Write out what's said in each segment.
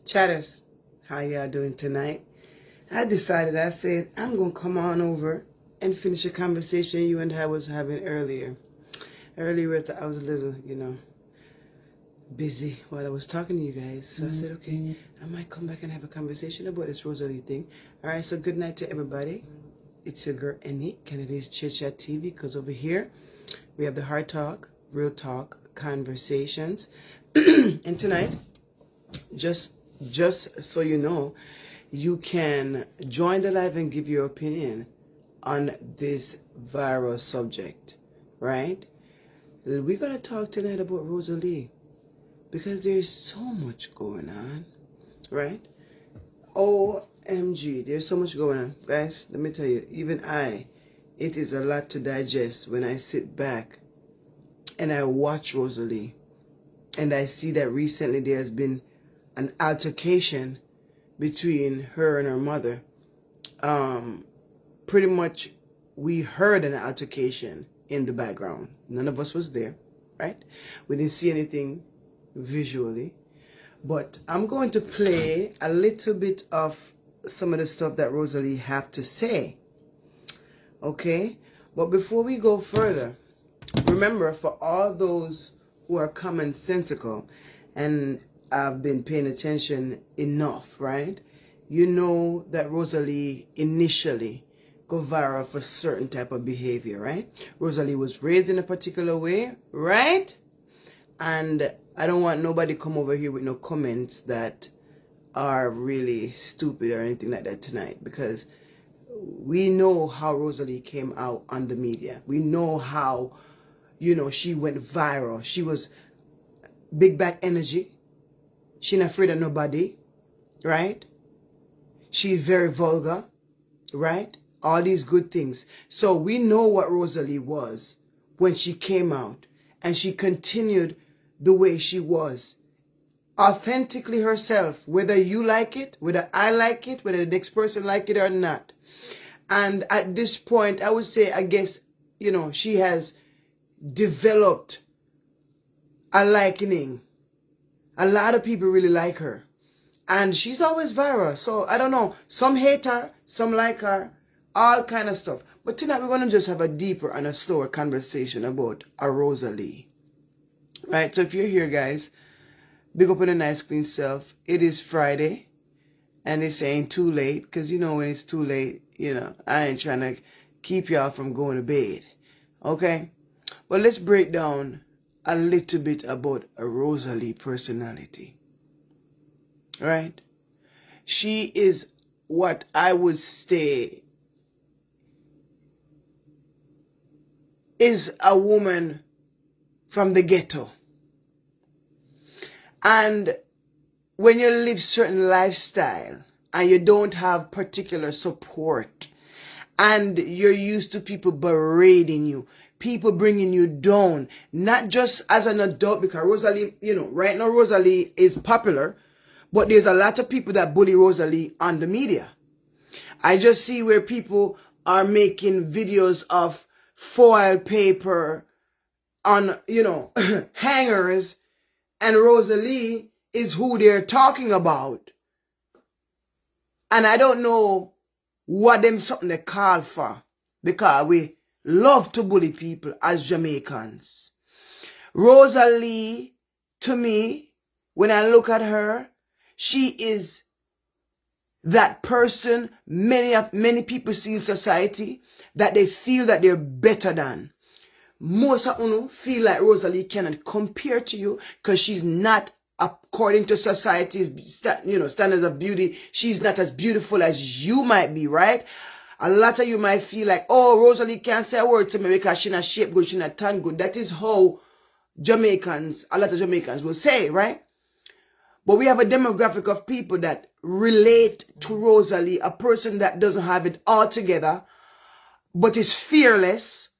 Chatters, how y'all doing tonight? I said, I'm going to come on over and finish a conversation you and I was having earlier. Earlier, I was a little, busy while I was talking to you guys. So I said, okay, I might come back and have a conversation about this Rosalee thing. All right, so good night to everybody. It's your girl, Annie, Kennedy's Chit Chat TV, because over here, we have the hard talk, real talk, conversations. And tonight, just so you know, you can join the live and give your opinion on this viral subject, right? We're going to talk tonight about Rosalee because there's so much going on, right? OMG, there's so much going on. Guys, let me tell you, even it is a lot to digest when I sit back and I watch Rosalee and I see that recently there has been an altercation between her and her mother. Pretty much we heard an altercation in the background. None of us was there, right? We didn't see anything visually. But I'm going to play a little bit of some of the stuff that Rosalee have to say. Okay? But before we go further, remember, for all those who are commonsensical and I've been paying attention enough, right? You know that Rosalee initially go viral for certain type of behavior, right? Rosalee was raised in a particular way, right? And I don't want nobody come over here with no comments that are really stupid or anything like that tonight, because we know how Rosalee came out on the media. We know how, she went viral. She was big back energy. She not afraid of nobody, right? She's very vulgar, right? All these good things. So we know what Rosalee was when she came out, and she continued the way she was, authentically herself, whether you like it, whether I like it, whether the next person like it or not. And at this point, I would say, I guess, she has developed a likening. A lot of people really like her. And she's always viral. So, I don't know. Some hate her. Some like her. All kind of stuff. But tonight we're going to just have a deeper and a slower conversation about a Rosalee. Right? So if you're here, guys, big up on a nice clean self. It is Friday. And it's ain't too late. Because when it's too late, I ain't trying to keep y'all from going to bed. Okay? But let's break down a little bit about a Rosalee personality. Right? She is what I would say is a woman from the ghetto. And when you live certain lifestyle and you don't have particular support and you're used to people berating you, people bringing you down, not just as an adult, because Rosalee, right now Rosalee is popular, but there's a lot of people that bully Rosalee on the media. I just see where people are making videos of foil paper on, hangers, and Rosalee is who they're talking about. And I don't know what them something they call for, because we love to bully people as Jamaicans. Rosalee, to me, when I look at her, she is that person many people see in society that they feel that they're better than. Most of them feel like Rosalee cannot compare to you because she's not, according to society's standards of beauty, she's not as beautiful as you might be, right? A lot of you might feel like, oh, Rosalee can't say a word to me because she's not shape good, she's not tan good. That is how a lot of Jamaicans will say, right? But we have a demographic of people that relate to Rosalee, a person that doesn't have it all together, but is fearless,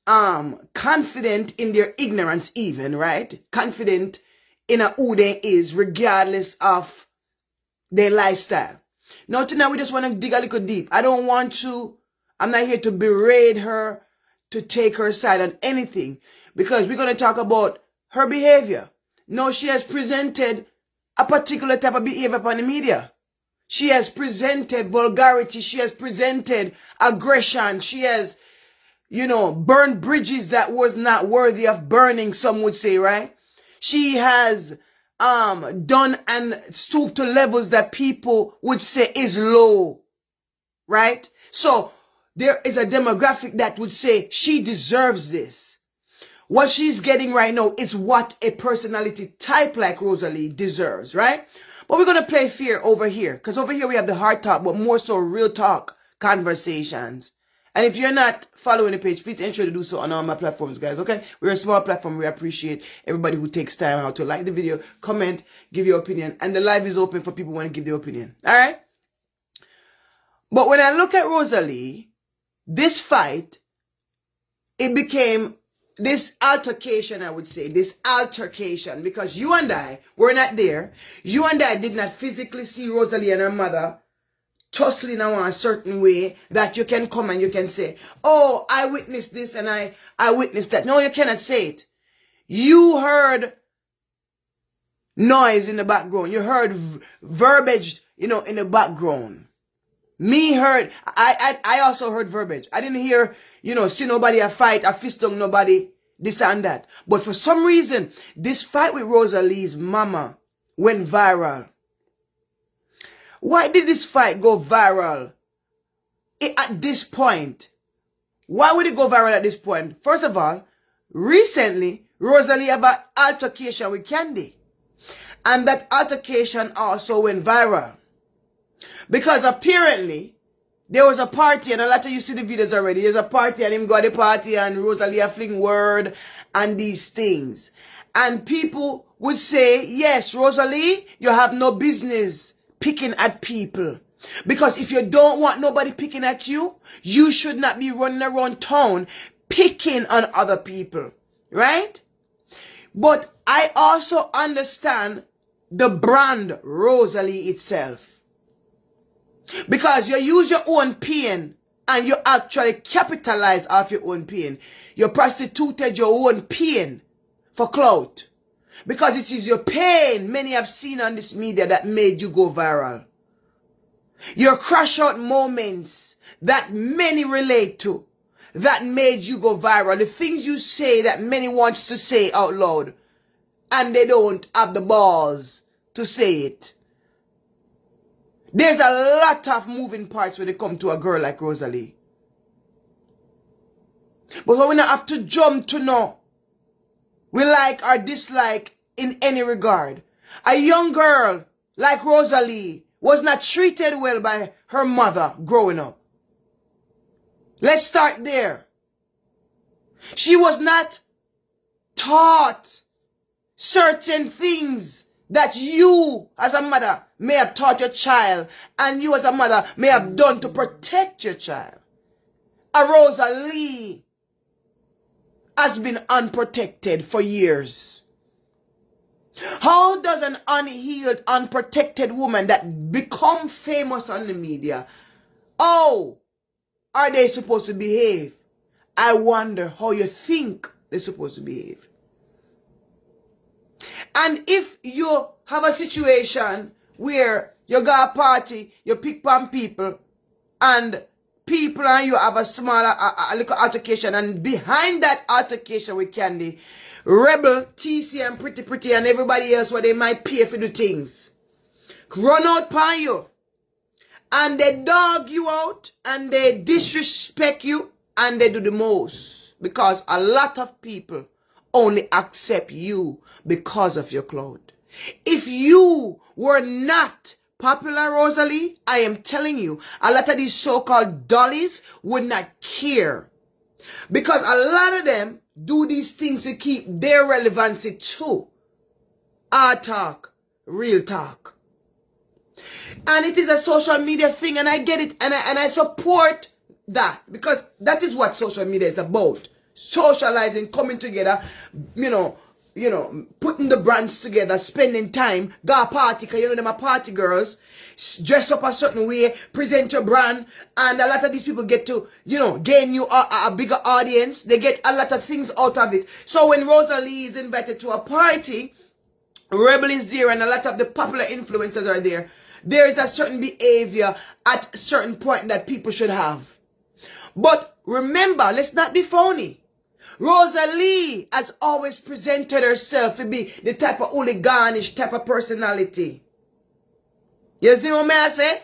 confident in their ignorance even, right? Confident in who they is, regardless of their lifestyle. Now tonight we just want to dig a little deep. I'm not here to berate her, to take her side on anything, because we're going to talk about her behavior. Now she has presented a particular type of behavior upon the media. She has presented vulgarity. She has presented aggression. She has, burned bridges that was not worthy of burning, some would say, right? She has done and stooped to levels that people would say is low, right? So there is a demographic that would say she deserves this. What she's getting right now is what a personality type like Rosalee deserves, right? But we're going to play fair over here, because over here we have the hard talk, but more so real talk conversations. And if you're not following the page, please ensure to do so on all my platforms, guys, okay? We're a small platform. We appreciate everybody who takes time out to like the video, comment, give your opinion, and the live is open for people who want to give their opinion, all right? But when I look at Rosalee, this fight, it became this altercation, I would say, this altercation, because you and I were not there. You and I did not physically see Rosalee and her mother tussling around a certain way that you can come and you can say, oh, I witnessed this and I witnessed that. No, you cannot say it. You heard noise in the background. You heard verbiage, in the background. Me heard, I also heard verbiage. I didn't hear, see nobody a fight, a fist on nobody, this and that. But for some reason, this fight with Rosalee's mama went viral. Why did this fight go viral at this point? Why would it go viral at this point? First of all, recently, Rosalee had an altercation with Candy. And that altercation also went viral. Because apparently, there was a party, and a lot of you see the videos already. There's a party, and him go to the party, and Rosalee a fling word, and these things. And people would say, yes, Rosalee, you have no business picking at people. Because if you don't want nobody picking at you, you should not be running around town picking on other people. Right? But I also understand the brand Rosalee itself. Because you use your own pain and you actually capitalize off your own pain. You prostituted your own pain for clout. Because it is your pain many have seen on this media that made you go viral. Your crash out moments that many relate to that made you go viral. The things you say that many wants to say out loud and they don't have the balls to say it. There's a lot of moving parts when it comes to a girl like Rosalee. But we don't have to jump to know we like or dislike in any regard. A young girl like Rosalee was not treated well by her mother growing up. Let's start there. She was not taught certain things that you as a mother may have taught your child and you as a mother may have done to protect your child. A Rosalee has been unprotected for years. How does an unhealed, unprotected woman that become famous on the media, how are they supposed to behave? I wonder how you think they're supposed to behave. And if you have a situation where you go a party, you pick on people, and people and you have a small, a little altercation, and behind that altercation with Candy, Rebel, TC, and Pretty, and everybody else where they might pay for the things, run out upon you, and they dog you out, and they disrespect you, and they do the most, because a lot of people only accept you because of your clout. If you were not popular, Rosalee, I am telling you, a lot of these so-called dollies would not care. Because a lot of them do these things to keep their relevancy too. Hard talk, real talk. And it is a social media thing, and I get it, and I support that, because that is what social media is about. Socializing, coming together, putting the brands together, spending time, go a party, because them are party girls, dress up a certain way, present your brand, and a lot of these people get to, gain you a bigger audience. They get a lot of things out of it. So when Rosalee is invited to a party Rebel is there and a lot of the popular influencers are there. There is a certain behavior at a certain point that people should have. But remember, let's not be phony. Rosalee has always presented herself to be the type of hooliganish type of personality. You see what I say?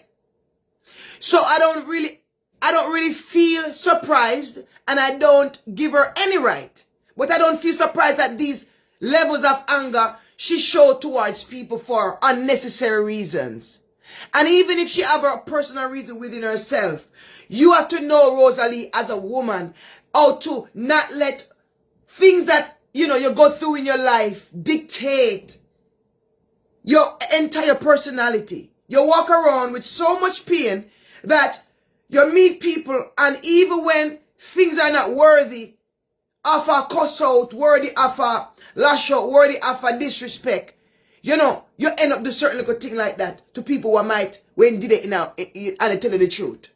So I don't really feel surprised, and I don't give her any right. But I don't feel surprised at these levels of anger she showed towards people for unnecessary reasons. And even if she have her personal reason within herself, you have to know, Rosalee, as a woman, how to not let things that, you go through in your life dictate your entire personality. You walk around with so much pain that you meet people, and even when things are not worthy of a cuss out, worthy of a lash out, worthy of a disrespect, you end up doing certain little thing like that to people who might, when did it now, and they tell you the truth.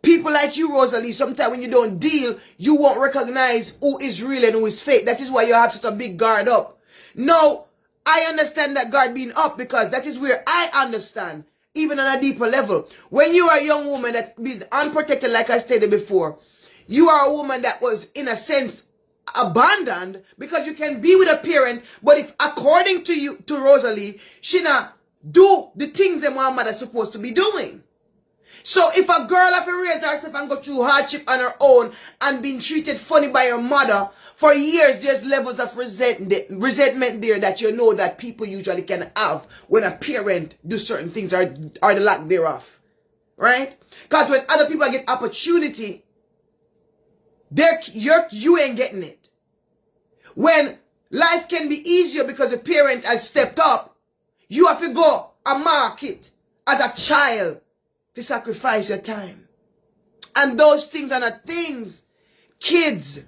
People like you, Rosalee, sometimes when you don't deal, you won't recognize who is real and who is fake. That is why you have such a big guard up. Now, I understand that guard being up, because that is where I understand, even on a deeper level. When you are a young woman that is unprotected, like I stated before, you are a woman that was, in a sense, abandoned, because you can be with a parent, but if, according to you, to Rosalee, she not do the things that one mother supposed to be doing. So if a girl have to raise herself and go through hardship on her own and being treated funny by her mother for years, there's levels of resentment there that you know that people usually can have when a parent do certain things or the lack thereof. Right? Because when other people get opportunity, you ain't getting it. When life can be easier because a parent has stepped up, you have to go and market as a child to sacrifice your time. And those things are not things kids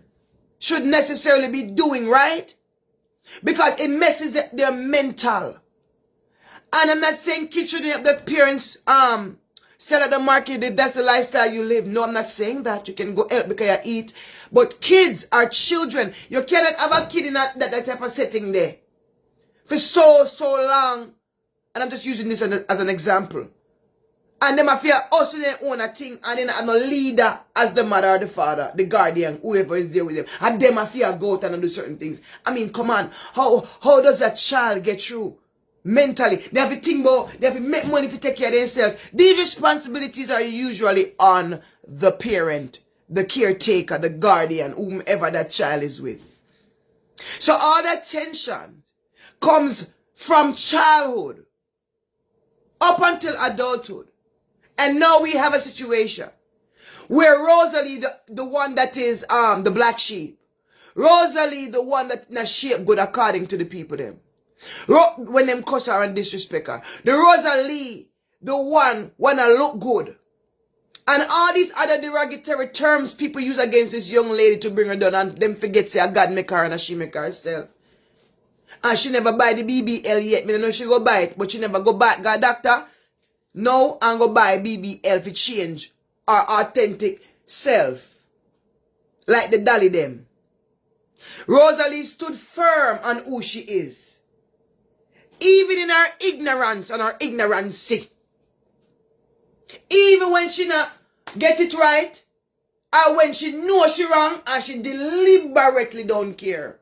should necessarily be doing, right? Because it messes up their mental. And I'm not saying kids shouldn't have their parents sell at the market if that's the lifestyle you live. No, I'm not saying that. You can go help because you eat. But kids are children. You cannot have a kid in that type of setting there for so long. And I'm just using this as an example. And them have to also their own a thing, and then have no leader as the mother or the father, the guardian, whoever is there with them. And them have to go out and do certain things. I mean, come on. How does a child get through mentally? They have to think about, they have to make money to take care of themselves. These responsibilities are usually on the parent, the caretaker, the guardian, whomever that child is with. So all that tension comes from childhood up until adulthood. And now we have a situation where Rosalee, the one that is the black sheep, Rosalee, the one that na shape good according to the people them, when them cuss her and disrespect her, the Rosalee, the one wanna look good, and all these other derogatory terms people use against this young lady to bring her down, and them forget say God make her and she make her herself. And she never buy the BBL yet. Me don't know if she go buy it, but she never go back. Got doctor? No, and go buy BBL to change our authentic self. Like the dolly them. Rosalee stood firm on who she is. Even in her ignorance and her ignorancy. Even when she not get it right, or when she know she wrong, and she deliberately don't care.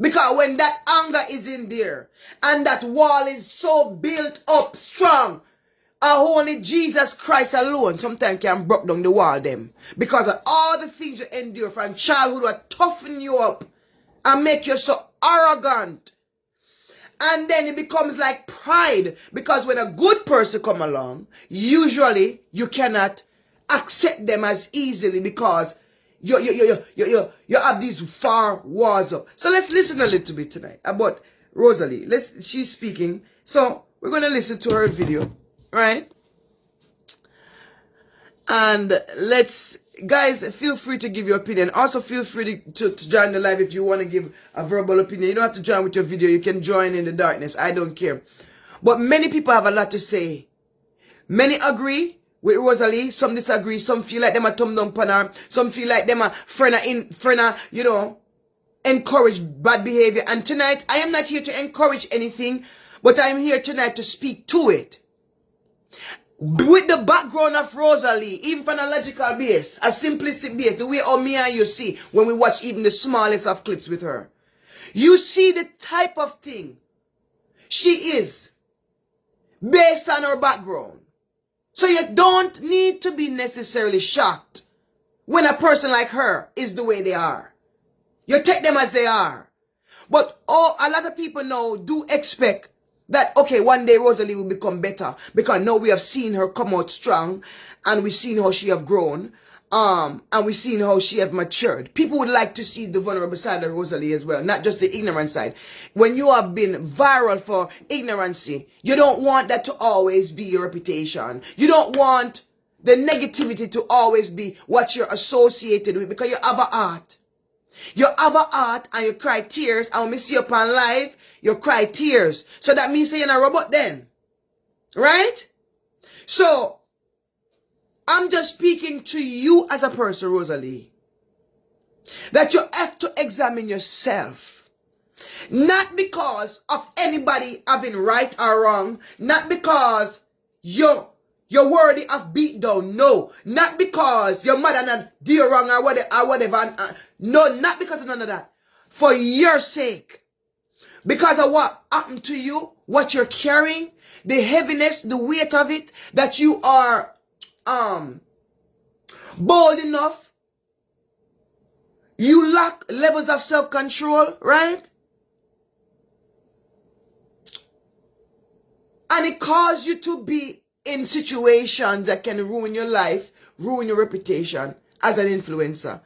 Because when that anger is in there, and that wall is so built up strong, only Jesus Christ alone sometimes can break down the wall them. Because of all the things you endure from childhood will toughen you up and make you so arrogant. And then it becomes like pride. Because when a good person come along, usually you cannot accept them as easily because you have these far walls up. So let's listen a little bit tonight about Rosalee. She's speaking. So we're going to listen to her video. Right? And guys, feel free to give your opinion. Also, feel free to join the live if you want to give a verbal opinion. You don't have to join with your video. You can join in the darkness. I don't care. But many people have a lot to say. Many agree with Rosalee. Some disagree. Some feel like them a thumb down on her. Some feel like them a friend, encourage bad behavior. And tonight, I am not here to encourage anything, but I'm here tonight to speak to it. With the background of Rosalee, even from a logical base, a simplistic base, the way me and you see when we watch even the smallest of clips with her. You see the type of thing she is based on her background. So you don't need to be necessarily shocked when a person like her is the way they are. You take them as they are. But a lot of people now do expect that, okay, one day Rosalee will become better. Because now we have seen her come out strong. And we've seen how she have grown. And we've seen how she have matured. People would like to see the vulnerable side of Rosalee as well. Not just the ignorant side. When you have been viral for ignorancy, you don't want that to always be your reputation. You don't want the negativity to always be what you're associated with. Because you have a heart. You have a heart and you cry tears. And when we see you upon live, you cry tears. So that means you're not a robot then. Right? So, I'm just speaking to you as a person, Rosalee. That you have to examine yourself. Not because of anybody having right or wrong. Not because you're worthy of beat down. No. Not because your mother not do you wrong or whatever. No, not because of none of that. For your sake. Because of what happened to you, what you're carrying, the heaviness, the weight of it, that you are bold enough. You lack levels of self-control, right? And it caused you to be in situations that can ruin your life, ruin your reputation as an influencer.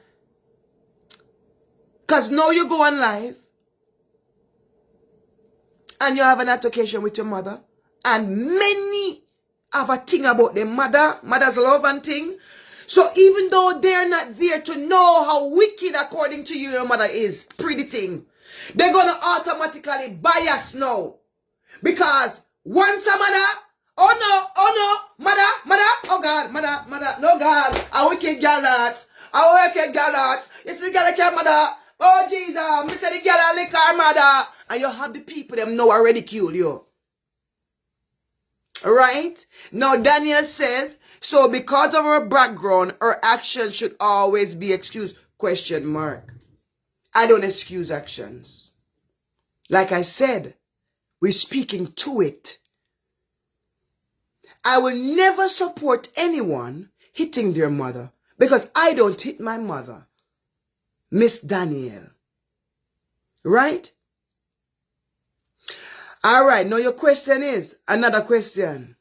Because now you go on live and you have an altercation with your mother, and many have a thing about their mother's love and thing. So even though they're not there to know how wicked according to you your mother is, pretty thing, they're going to automatically bias now. Because once a mother, oh no, mother, oh God, mother, no God, a wicked girl that, you see the girl like your mother, oh Jesus, me say the girl a lick her mother. And you have the people them now are ridicule you. Alright? Now Daniel says, so because of her background, her actions should always be excused. Question mark. I don't excuse actions. Like I said, we're speaking to it. I will never support anyone hitting their mother because I don't hit my mother. Miss Danielle. Right? Alright, now your question is, another question.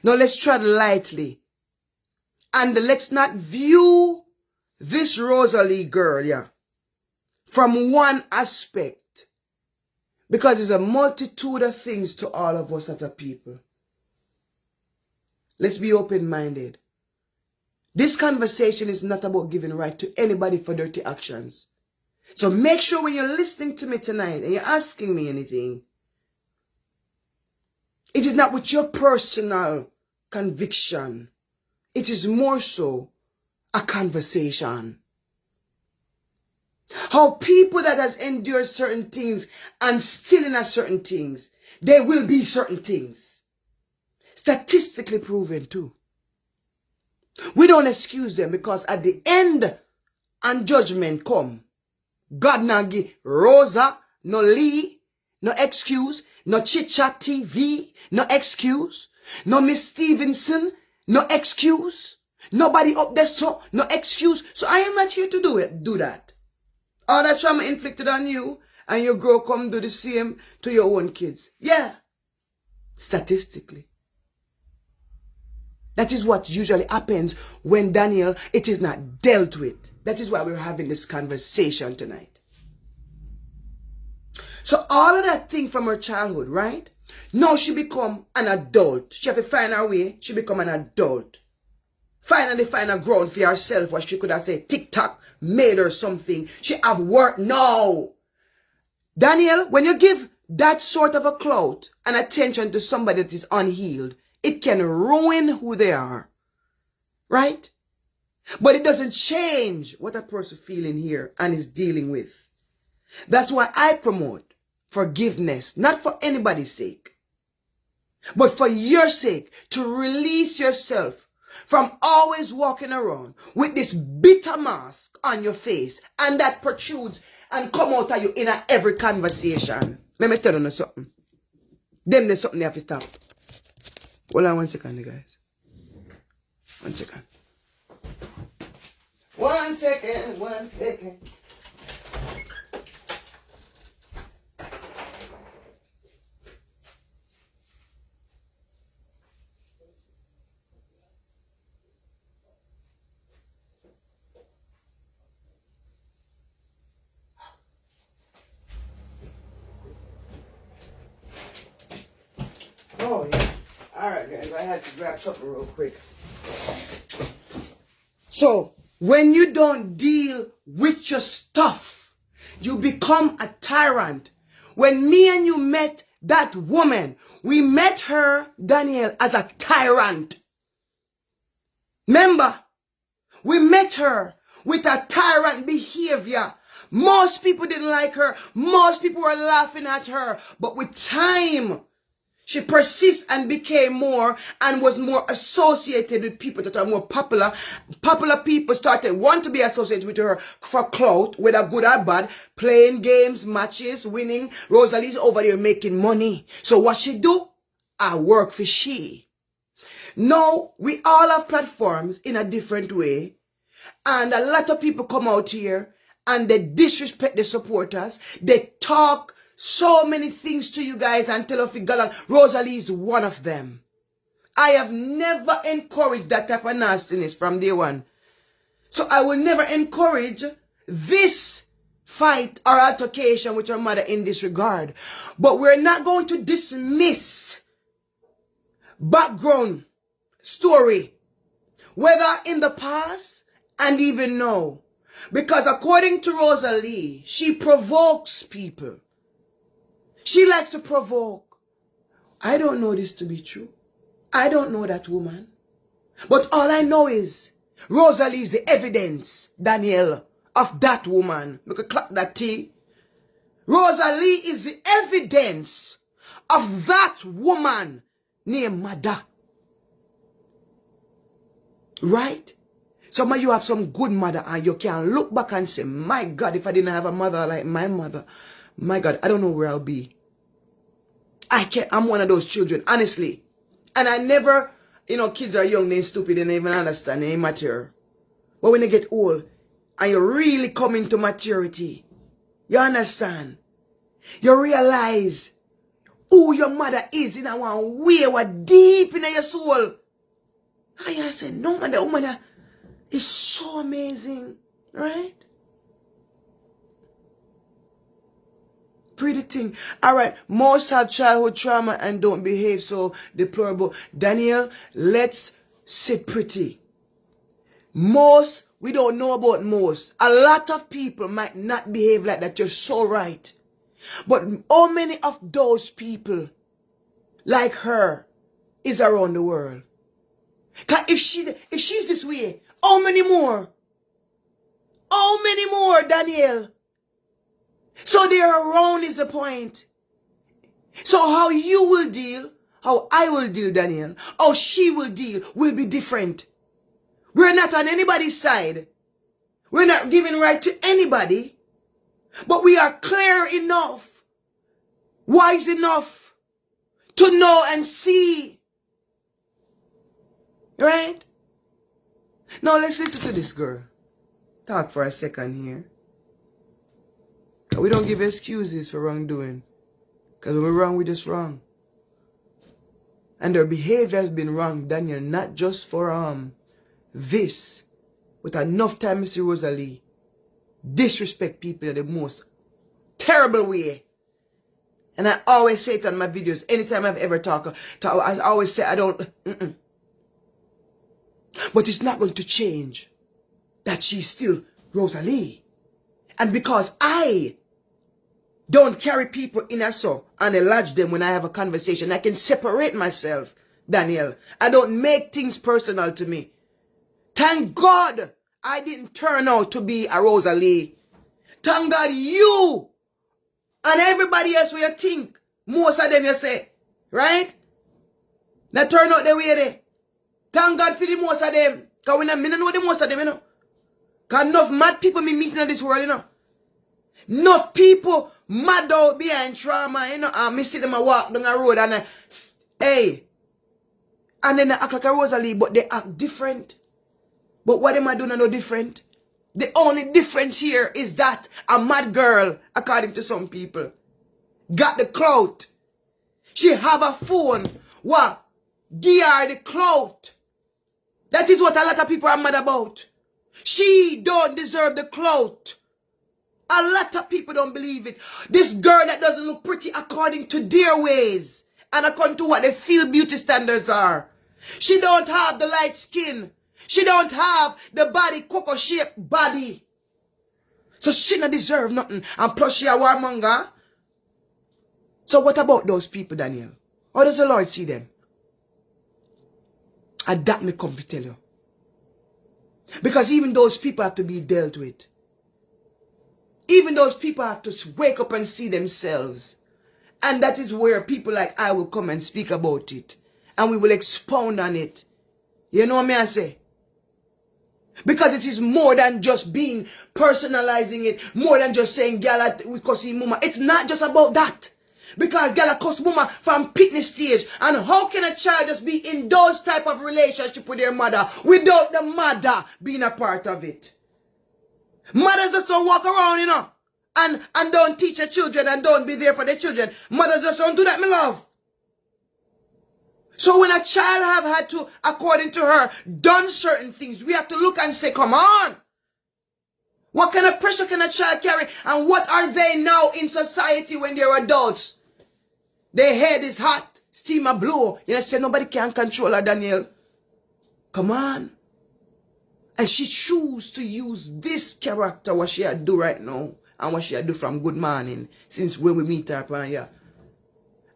Now let's tread lightly. And let's not view this Rosalee girl, from one aspect. Because there's a multitude of things to all of us as a people. Let's be open-minded. This conversation is not about giving right to anybody for dirty actions. So make sure when you're listening to me tonight and you're asking me anything, it is not with your personal conviction. It is more so a conversation. How people that has endured certain things and still in a certain things, there will be certain things. Statistically proven too. We don't excuse them because at the end and judgment come, God now give Rosa, no Lee, no excuse, no Chit Chat TV, no excuse, no Miss Stevenson, no excuse, nobody up there, so no excuse. So I am not here to do that. All that trauma inflicted on you and you grow come do the same to your own kids. Yeah, statistically. That is what usually happens when Daniel, it is not dealt with. That is why we're having this conversation tonight. So all of that thing from her childhood, right? Now she become an adult. She have to find her way. She become an adult. Finally find a ground for herself where she could have said TikTok made her something. She have work now. Daniel, when you give that sort of a clout and attention to somebody that is unhealed, it can ruin who they are. Right? But it doesn't change what a person feeling here and is dealing with. That's why I promote forgiveness, not for anybody's sake, but for your sake, to release yourself from always walking around with this bitter mask on your face and that protrudes and come out of you in every conversation. Let me tell you something. Them there's something they have to stop. Hold on 1 second, guys. 1 second. 1 second, 1 second. Oh, yeah. Alright, guys, I had to grab something real quick. So, when you don't deal with your stuff, you become a tyrant. When me and you met that woman, we met her, Danielle, as a tyrant. Remember, we met her with a tyrant behavior. Most people didn't like her. Most people were laughing at her. But with time, she persisted and became more and was more associated with people that are more popular. Popular people started want to be associated with her for clout, whether good or bad, playing games, matches, winning. Rosalee's over there making money. So what she do? I work for she. Now, we all have platforms in a different way. And a lot of people come out here and they disrespect the supporters. They talk so many things to you guys and tell us Rosalee is one of them. I have never encouraged that type of nastiness from day one. So I will never encourage this fight or altercation with your mother in this regard. But we're not going to dismiss background story, whether in the past and even now. Because according to Rosalee, she provokes people. She likes to provoke. I don't know this to be true. I don't know that woman. But all I know is Rosalee is the evidence, Danielle, of that woman. We could clap that T. Rosalee is the evidence of that woman named Mother. Right? Some of you have some good mother and you can look back and say, my God, if I didn't have a mother like my mother, my God, I don't know where I'll be. I'm one of those children, honestly. And I never, kids are young, they're stupid, they don't even understand, they ain't mature. But when they get old, and you really come into maturity, you understand? You realize who your mother is in a one way, what deep in your soul. And you say, no man, that woman is so amazing, right? Pretty thing. All right, most have childhood trauma and don't behave so deplorable. Danielle, let's sit pretty. Most, we don't know about most. A lot of people might not behave like that. You're so right. But how many of those people like her is around the world? If she's this way, how many more? How many more, Danielle? So they're around is the point. So how you will deal, how I will deal, Danielle, how she will deal will be different. We're not on anybody's side. We're not giving right to anybody. But we are clear enough, wise enough to know and see. Right? Now let's listen to this girl. Talk for a second here. We don't give excuses for wrongdoing. Because when we're wrong, we're just wrong. And their behavior has been wrong, Daniel, not just for this. With enough time, Mr. Rosalee disrespect people in the most terrible way. And I always say it on my videos, anytime I've ever talked, I always say I don't. But it's not going to change that she's still Rosalee. And because I don't carry people in a so and enlarge them when I have a conversation, I can separate myself, Danielle. I don't make things personal to me. Thank God I didn't turn out to be a Rosalee. Thank God you And everybody else where you think, most of them you say, right? That turn out the way they. Thank God for the most of them. Because we don't know the most of them, you know. Because enough mad people me meeting in this world, you know. Enough people mad out behind trauma, you know. And me see them a walk down the road and hey. And then they act like a Rosalee, but they act different. But what am I doing no different? The only difference here is that a mad girl, according to some people, got the clout. She have a phone. What? Give her the clout. That is what a lot of people are mad about. She don't deserve the clout. A lot of people don't believe it. This girl that doesn't look pretty according to their ways and according to what they feel beauty standards are. She don't have the light skin. She don't have the body, cocoa shaped body. So she don't deserve nothing. And plus she a warmonger. So what about those people, Daniel? How does the Lord see them? And that me come to tell you. Because even those people have to be dealt with. Even those people have to wake up and see themselves. And that is where people like I will come and speak about it. And we will expound on it. You know what I say? Because it is more than just being, personalizing it. More than just saying, girl, we cuss mama. It's not just about that. Because girl, cuss mama from pitney stage. And how can a child just be in those type of relationship with their mother without the mother being a part of it? Mothers just don't walk around, you know, and don't teach their children and don't be there for their children. Mothers just don't do that, my love. So when a child have had to, according to her, done certain things, we have to look and say, come on. What kind of pressure can a child carry? And what are they now in society when they're adults? Their head is hot, steam a blow. You know, say nobody can control her, Daniel. Come on. And she choose to use this character, what she had do right now, and what she had do from good morning, since when we meet her upon here.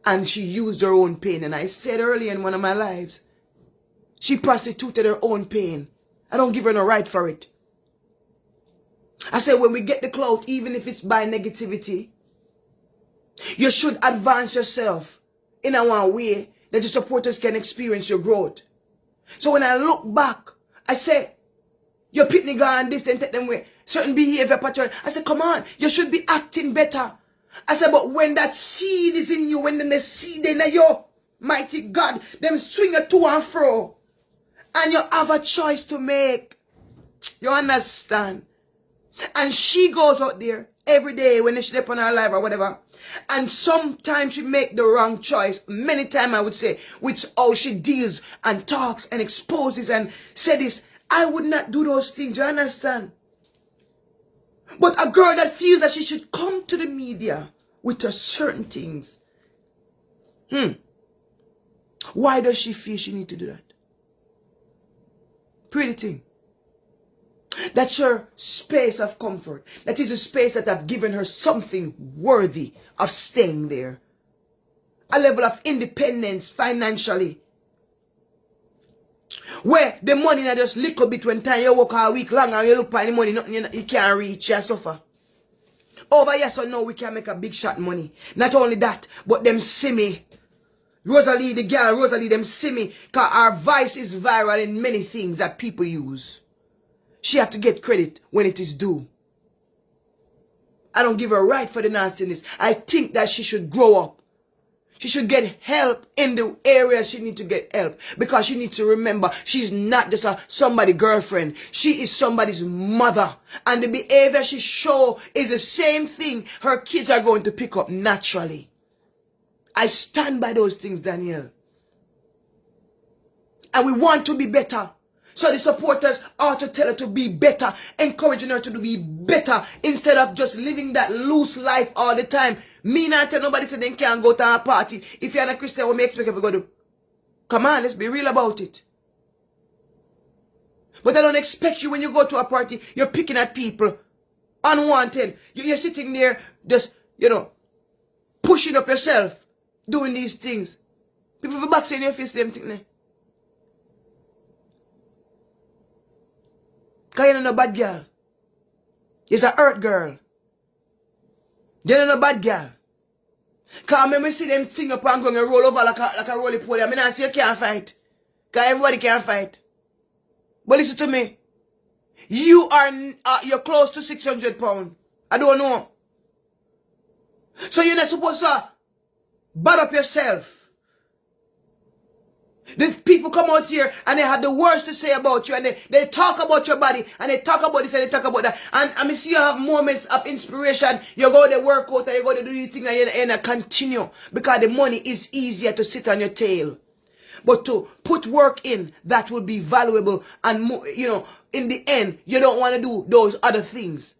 And she used her own pain. And I said earlier in one of my lives, she prostituted her own pain. I don't give her no right for it. I said when we get the clout, even if it's by negativity, you should advance yourself in a one way that your supporters can experience your growth. So when I look back, I say, your pitney and this and take them away. Certain behavior pattern. I said, come on, you should be acting better. I said, but when that seed is in you, when the seed in you, mighty God, them swing it to and fro. And you have a choice to make. You understand? And she goes out there every day when she step on her life or whatever. And sometimes she make the wrong choice. Many times I would say, which how she deals and talks and exposes and say this. I would not do those things, you understand? But a girl that feels that she should come to the media with her certain things. Why does she feel she need to do that? Pretty thing. That's her space of comfort. That is a space that I've given her something worthy of staying there. A level of independence financially. Where the money not just little bit when time you work a week long and you look for the money, nothing you can't reach, you suffer. Over here so now we can make a big shot money. Not only that, but them see me. Rosalee, the girl, Rosalee, them see me. Because our voice is viral in many things that people use. She have to get credit when it is due. I don't give her right for the nastiness. I think that she should grow up. She should get help in the areas she needs to get help. Because she needs to remember she's not just somebody's girlfriend. She is somebody's mother. And the behavior she shows is the same thing her kids are going to pick up naturally. I stand by those things, Daniel. And we want to be better. So the supporters are to tell her to be better, encouraging her to be better instead of just living that loose life all the time. Me not tell nobody say they can't go to a party. If you're not a Christian, what me expect you to go do? Come on, let's be real about it. But I don't expect you when you go to a party, you're picking at people unwanted. You're sitting there just, pushing up yourself, doing these things. People for back saying your face, them thing. Because you're not a bad girl. You're a hurt girl. You're not a bad girl. Because when me see them thing up and going and roll over like a roly poly, I mean, I say you can't fight. Because everybody can fight. But listen to me. You are, you're close to 600 pounds. I don't know. So you're not supposed to bad up yourself. These people come out here and they have the worst to say about you, and they talk about your body, and they talk about this and they talk about that. And I mean, see, you have moments of inspiration. You go to work out and you go to do these things and you continue. Because the money is easier to sit on your tail. But to put work in, that will be valuable. And, you know, in the end, you don't want to do those other things.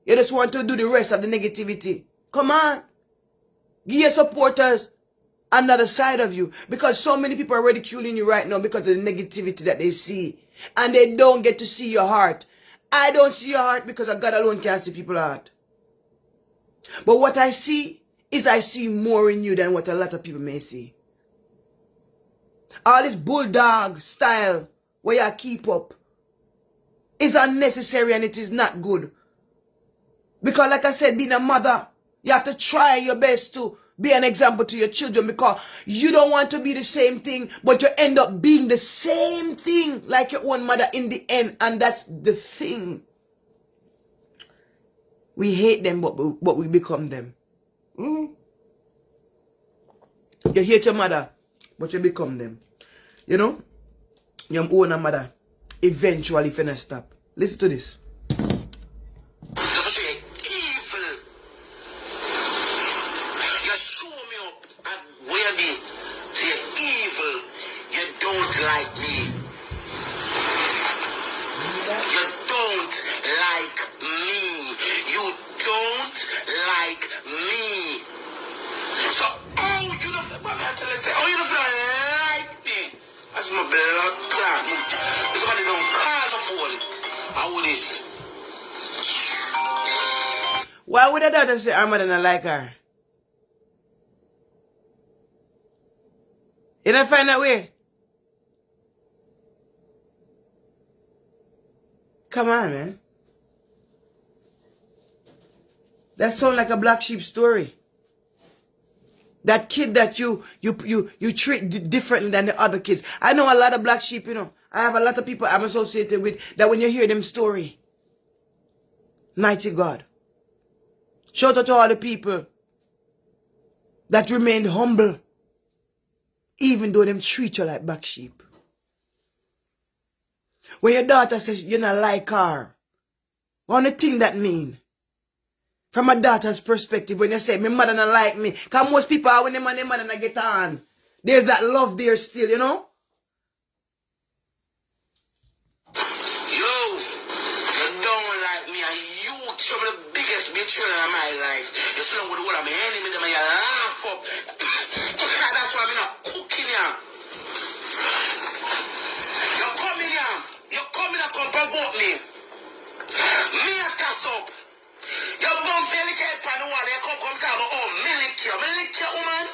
You just want to do the rest of the negativity. Come on. Give your supporters another side of you. Because so many people are ridiculing you right now because of the negativity that they see. And they don't get to see your heart. I don't see your heart because God alone can see people's heart. But what I see is I see more in you than what a lot of people may see. All this bulldog style where you keep up is unnecessary and it is not good. Because like I said, being a mother, you have to try your best to be an example to your children, because you don't want to be the same thing, but you end up being the same thing like your own mother in the end. And that's the thing. We hate them, but we become them. You hate your mother, but you become them. You know? Your own mother. Eventually, if you not stop. Listen to this. Like me. You don't like me. You don't like me. So, oh, you don't like me. That's my blood clot. Somebody don't call the phone. How would this? Why would a daughter say her mother not like her? You don't find that way? Come on, man. That sounds like a black sheep story. That kid that you treat differently than the other kids. I know a lot of black sheep, you know. I have a lot of people I'm associated with that when you hear them story, mighty God. Shout out to all the people that remained humble, even though them treat you like black sheep. When your daughter says you not like her, what do you think that mean? From a daughter's perspective, when you say, my mother not like me, because most people are when them and their mother not get on. There's that love there still, you know? Yo, you don't like me, and you some of the biggest betrayal in my life. You sit down with the whole of my enemy, them and you laugh up. That's why I'm not cooking here. You come in and come provoke me. Me a cast up. You bump your little head pan the wall, you come talk about, oh, me lick you, woman.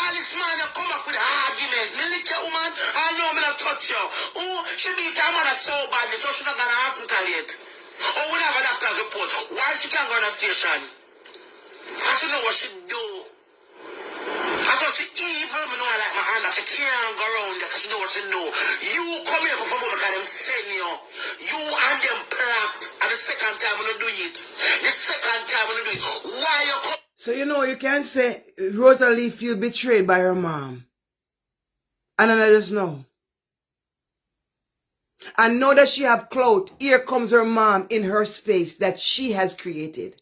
All this man, you come up with an argument. Me lick you, woman. I know me not touch you. Oh, she beat her mother so badly, so she not gonna hospital yet. Oh, we have a doctor's report. Why she can't go on a station? Because she know what she do. I thought she evil, me know I like my hand, that she can't go around there because she know what she do. You come here before because them send you. You and them planked. And the second time when you do it. The second time when you do it. Why you come? So you know, you can't say Rosalee feel betrayed by her mom. And then I just know. And know that she have clout. Here comes her mom in her space that she has created.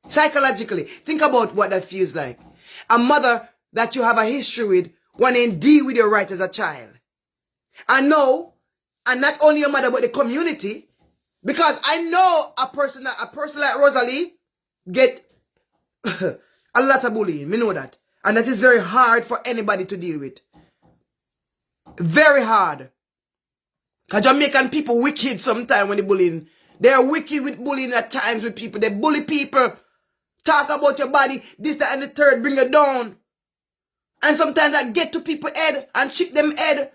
Psychologically, think about what that feels like. A mother that you have a history with wanting to deal with your right as a child. And know, and not only your mother but the community, because I know a person like Rosalee get a lot of bullying. We know that. And that is very hard for anybody to deal with. Very hard. Because Jamaican people wicked sometimes when they bullying. They are wicked with bullying at times with people. They bully people. Talk about your body, this, that, and the third, bring you down. And sometimes I get to people's head and chip them head.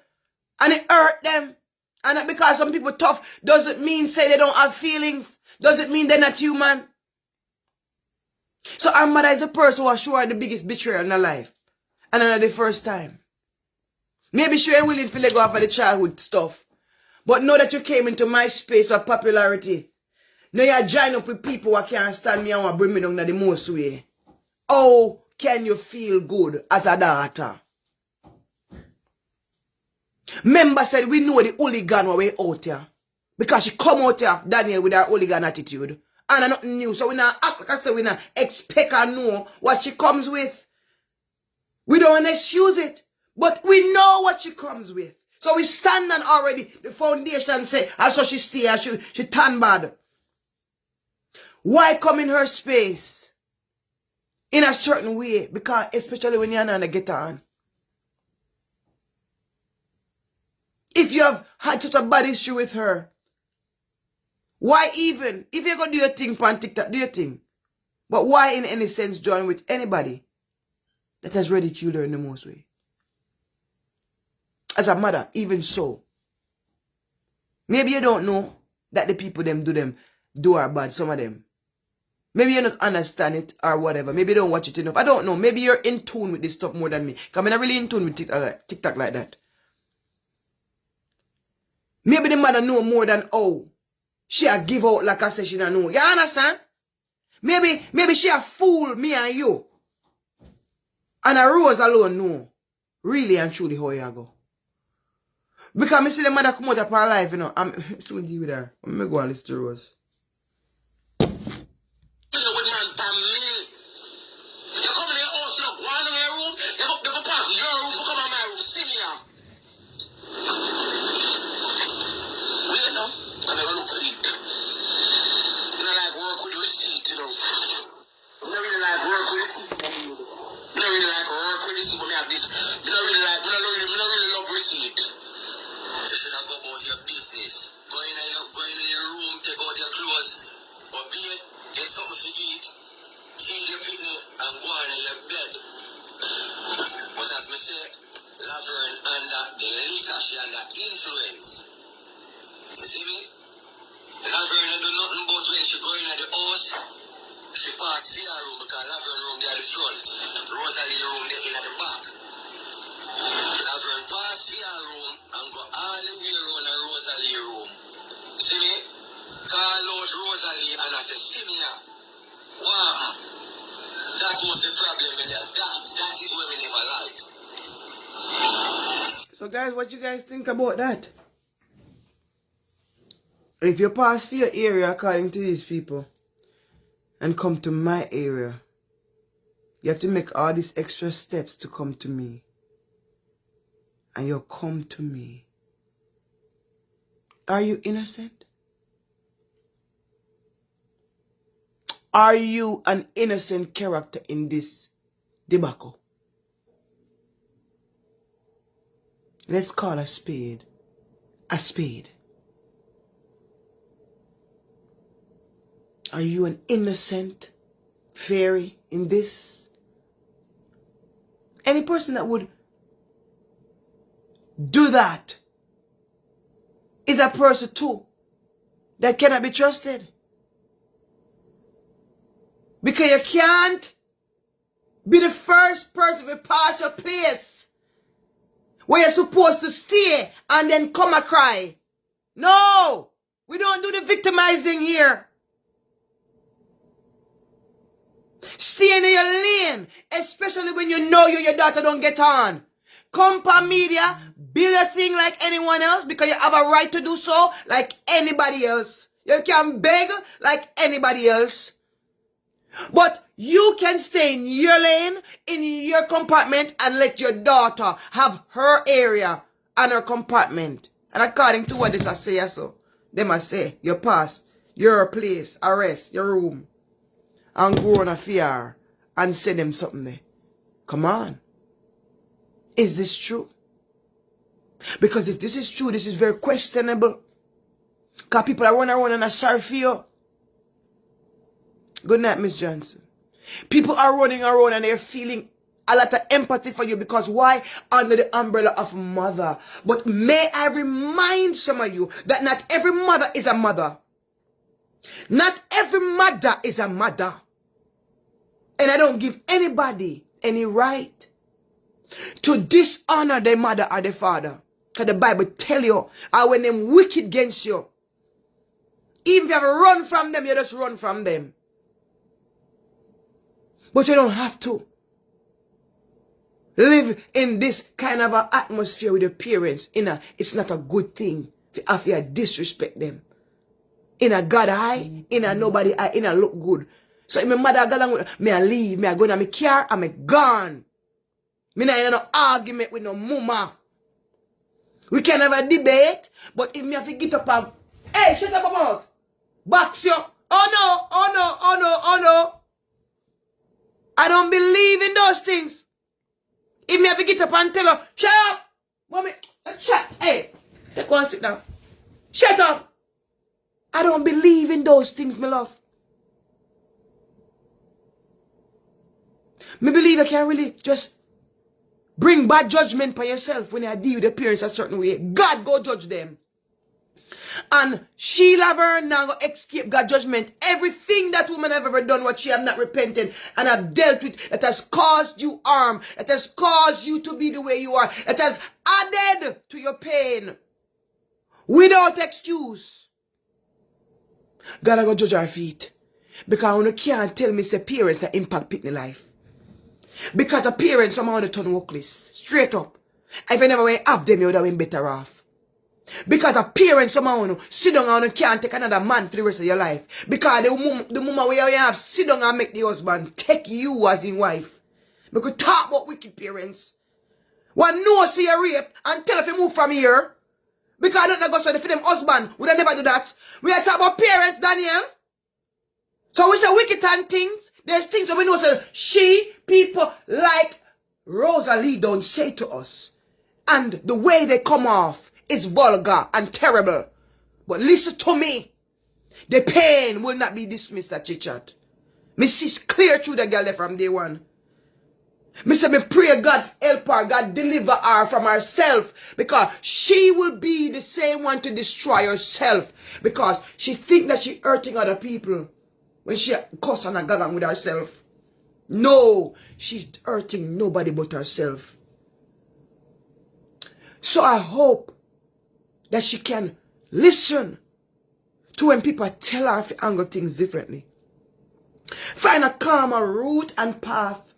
And it hurt them. And that because some people tough doesn't mean say they don't have feelings. does it mean they're not human? So our mother is a person who was sure the biggest betrayal in her life. And not the first time. Maybe she ain't willing to let go of the childhood stuff. But know that you came into my space of popularity. Now you join up with people who can't stand me and want to bring me down in the most way. How can you feel good as a daughter? Member said we know the hooligan were way out here. Because she come out here, Daniel, with her hooligan attitude. And nothing new. So we not act like I said, we not expect her know what she comes with. We don't want to excuse it. But we know what she comes with. So we stand on already the foundation say, and so she stay, and she turn bad. Why come in her space? In a certain way. Because especially when you're not gonna get on. If you have had such a bad issue with her, why even, if you're going to do your thing on TikTok, do your thing. But why in any sense join with anybody that has ridiculed her in the most way? As a mother, even so. Maybe you don't know that the people do are bad, some of them. Maybe you don't understand it or whatever. Maybe you don't watch it enough. I don't know. Maybe you're in tune with this stuff more than me. Because I'm not really in tune with TikTok like that. Maybe the mother know more than she a give out like I said she don't know. You understand? Maybe she a fool me and you. And a Rose alone know. Really and truly how you go. Because I see the mother come out of her life, you know. I'm soon deal with her. I'm going to go and listen to Rose. Rosalee room there in the back. Laverne pass the room and go all the way around the Rosalee room. See me? Call out Rosalee and I say, see me now. Wow. That was the problem in there. That is what we never liked. So guys, what you guys think about that? If you pass through your area according to these people and come to my area, you have to make all these extra steps to come to me. And you'll come to me. Are you innocent? Are you an innocent character in this debacle? Let's call a spade a spade. Are you an innocent fairy in this? Any person that would do that is a person too that cannot be trusted. Because you can't be the first person to pass your place where you're supposed to stay and then come and cry. No! We don't do the victimizing here. Stay in your lane, especially when you know you and your daughter don't get on. Come for media, build a thing like anyone else because you have a right to do so like anybody else. You can beg like anybody else. But you can stay in your lane, in your compartment and let your daughter have her area and her compartment. And according to what this I say, so they must say, you pass your place, arrest, your room. And go on a fear and say them something there. Come on. Is this true? Because if this is true, this is very questionable. Because people are running around and are sorry for you. Good night, Miss Johnson. People are running around and they're feeling a lot of empathy for you because why? Under the umbrella of mother. But may I remind some of you that not every mother is a mother. Not every mother is a mother. And I don't give anybody any right to dishonor their mother or their father. Because the Bible tell you, when them wicked against you, even if you have to run from them, you just run from them. But you don't have to live in this kind of an atmosphere with your parents. It's not a good thing if you disrespect them. In a God eye, in a nobody eye, in a look good. So if my mother go along with me, I leave, me I go in my car, I'm gone. Me not in no argument with no mama. We can have a debate, but if me have to get up and, hey, shut up about, box you. Oh no, oh no, oh no, oh no. I don't believe in those things. If me have to get up and tell her, shut up, mommy, shut, hey, take one sit down. Shut up. I don't believe in those things, my love. Me believe I can really just bring bad judgment for yourself when you deal with the parents a certain way. God go judge them. And Sheila Vern now go escape God judgment. Everything that woman have ever done what she have not repented and have dealt with that has caused you harm, that has caused you to be the way you are, that has added to your pain without excuse. God I go judge our feet. Because you can't tell me say parents that impact pitney life. Because the parents somehow they turn workless. Straight up. If you never went up them, you would have been better off. Because the parents somehow sit down and can't take another man for the rest of your life. Because the mama where you have sit down and make the husband take you as in wife. We could talk about wicked parents. One know see you rape and tell if you move from here. Because I don't know go for them husband would I never do that. We are talking about parents, Daniel. So we say wicked and things. There's things that we know say people like Rosalee don't say to us. And the way they come off is vulgar and terrible. But listen to me. The pain will not be dismissed at chit-chat. Me see clear through the girl there from day one. Me say me pray God help her, God deliver her from herself. Because she will be the same one to destroy herself. Because she think that she hurting other people. When she cuss and got on with herself. No, she's hurting nobody but herself. So I hope that she can listen to when people tell her to handle things differently. Find a calmer route and path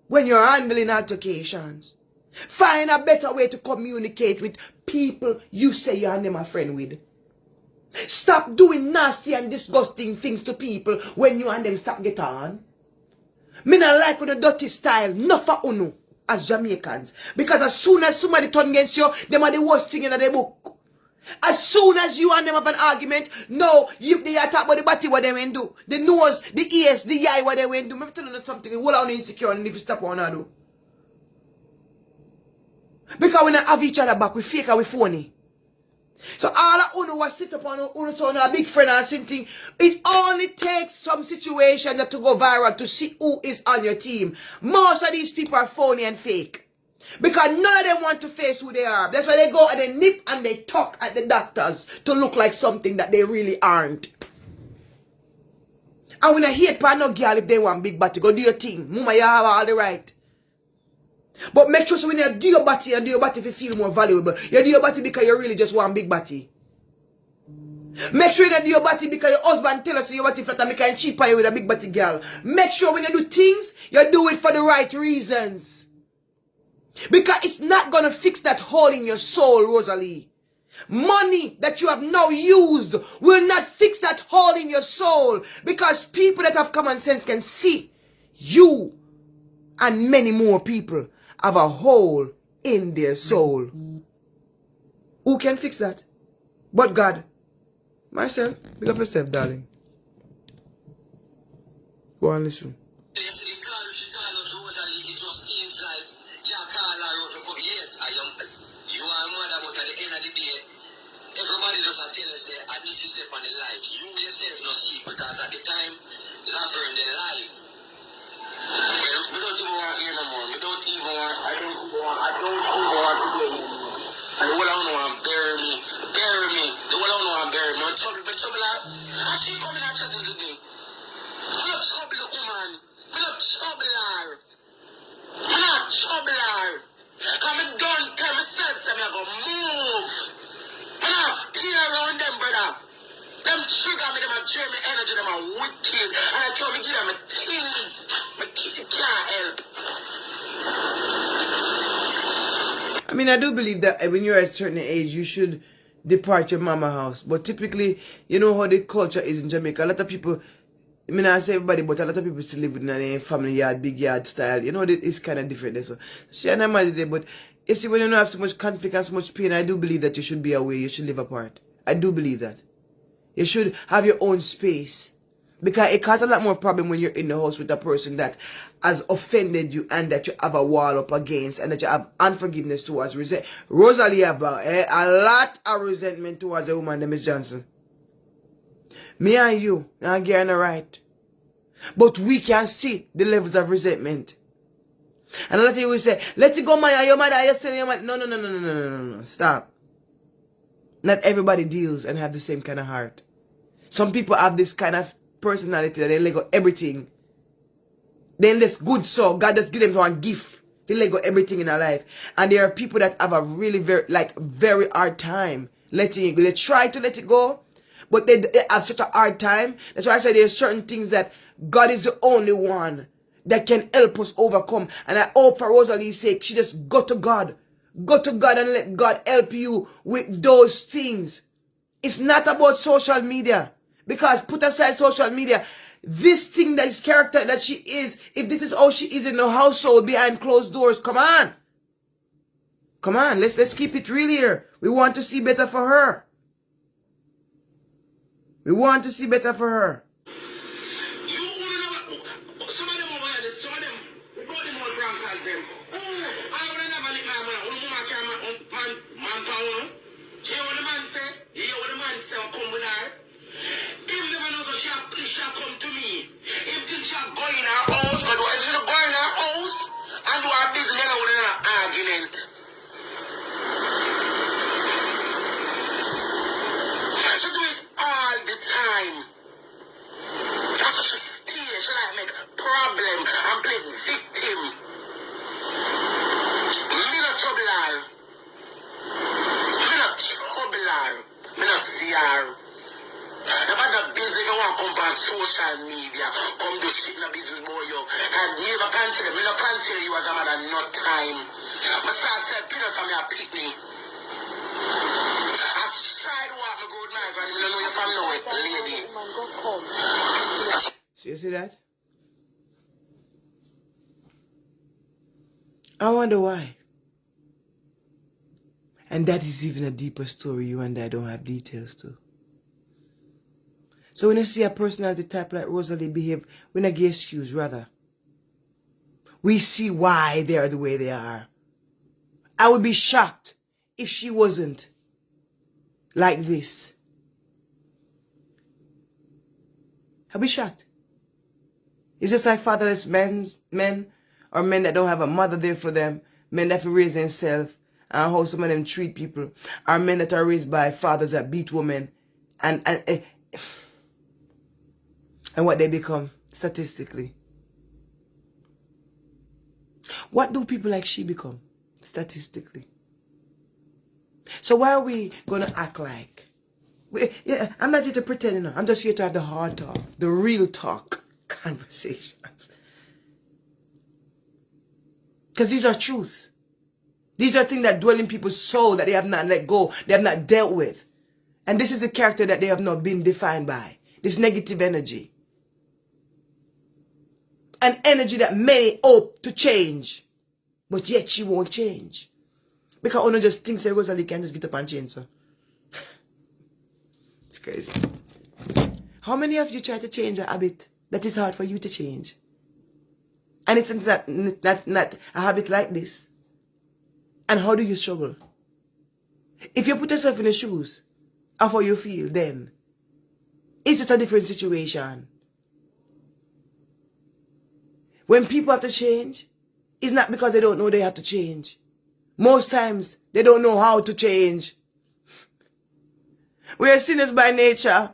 when you're handling altercations. Find a better way to communicate with people you say you're them a friend with. Stop doing nasty and disgusting things to people when you and them stop get on. Me not like with the dirty style, not for unu, as Jamaicans. Because as soon as somebody turn against you, them are the worst thing in the book. As soon as you and them have an argument, no, they are talk about the body what they went do. The nose, the ears, the eye what they went do. I'm telling you something, all on insecure and if you stop on do. Because we not have each other back, we fake and we phony. So all of uno was sit up on uno so a big friend and something. It only takes some situation that to go viral to see who is on your team. Most of these people are phony and fake. Because none of them want to face who they are. That's why they go and they nip and they talk at the doctors to look like something that they really aren't. And when I hate for no girl if they want big body, go do your thing. Mama, you have all the right. But make sure so when you do your body and do your body if you feel more valuable. You do your body because you really just want big body. Make sure you do your body because your husband tell us your body flat and make it cheaper you with a big body girl. Make sure when you do things, you do it for the right reasons. Because it's not going to fix that hole in your soul, Rosalee. Money that you have now used will not fix that hole in your soul. Because people that have common sense can see you and many more people have a hole in their soul. Who can fix that? But God. Myself, big up yourself, darling. Go and listen. Everybody does tell us say at least you step on the life. You yourself no see because at the time love in their life. We don't even want to hear no more. I don't even want to play anymore. And the whole I don't want to bury me. The whole I don't want to bury me. But trouble out. I see coming energy, them are wicked. And I tell me, give them a things. My kid can't help. I mean, I do believe that when you're at a certain age, you should depart your mama house. But typically, you know how the culture is in Jamaica. A lot of people, I mean, I say everybody, but a lot of people still live in a family yard, big yard style. You know, it's kind of different there. So she and I married there, but you see, when you don't have so much conflict and so much pain, I do believe that you should be away. You should live apart. I do believe that. You should have your own space. Because it causes a lot more problem when you're in the house with a person that has offended you and that you have a wall up against and that you have unforgiveness towards. Rosalee have a lot of resentment towards a woman named Miss Johnson. Me and you, I'm getting it right. But we can see the levels of resentment. And a lot of you will say, let it go, man, your mother, you're still your mother. No. Stop. Not everybody deals and have the same kind of heart. Some people have this kind of personality that they let go everything. They less good so God just give them one gift. They let go everything in their life. And there are people that have a really very hard time letting it go. They try to let it go, but they have such a hard time. That's why I say there's certain things that God is the only one that can help us overcome. And I hope for Rosalee's sake, she just go to God. Go to God and let God help you with those things. It's not about social media. Because put aside social media, this thing that is character that she is, if this is how she is in the household behind closed doors, come on. Come on, let's keep it real here. We want to see better for her. We want to see better for her. Social media, come do shit in a business boy, yo. And me never consider you as a mother, not time. I start saying, people from your pick me. I side walk my good man, and you know if I know it, lady. So you see that? I wonder why. And that is even a deeper story you and I don't have details to. So when you see a personality type like Rosalee behave, we not give excuse, rather. We see why they are the way they are. I would be shocked if she wasn't like this. I'd be shocked. It's just like fatherless men or men that don't have a mother there for them, men that have raised themselves, and how some of them treat people, or men that are raised by fathers that beat women, and what they become statistically. What do people like she become statistically? So why are we going to act like? I'm not here to pretend, you know. I'm just here to have the hard talk, the real talk conversations. Because these are truths. These are things that dwell in people's soul that they have not let go, they have not dealt with. And this is the character that they have not been defined by. This negative energy. An energy that many hope to change, but yet she won't change. Because one just thinks that Rosalee can just get up and change. So. It's crazy. How many of you try to change a habit that is hard for you to change? And it's not a habit like this. And how do you struggle? If you put yourself in the shoes of how you feel, then it's just a different situation. When people have to change, it's not because they don't know they have to change. Most times, they don't know how to change. We are sinners by nature.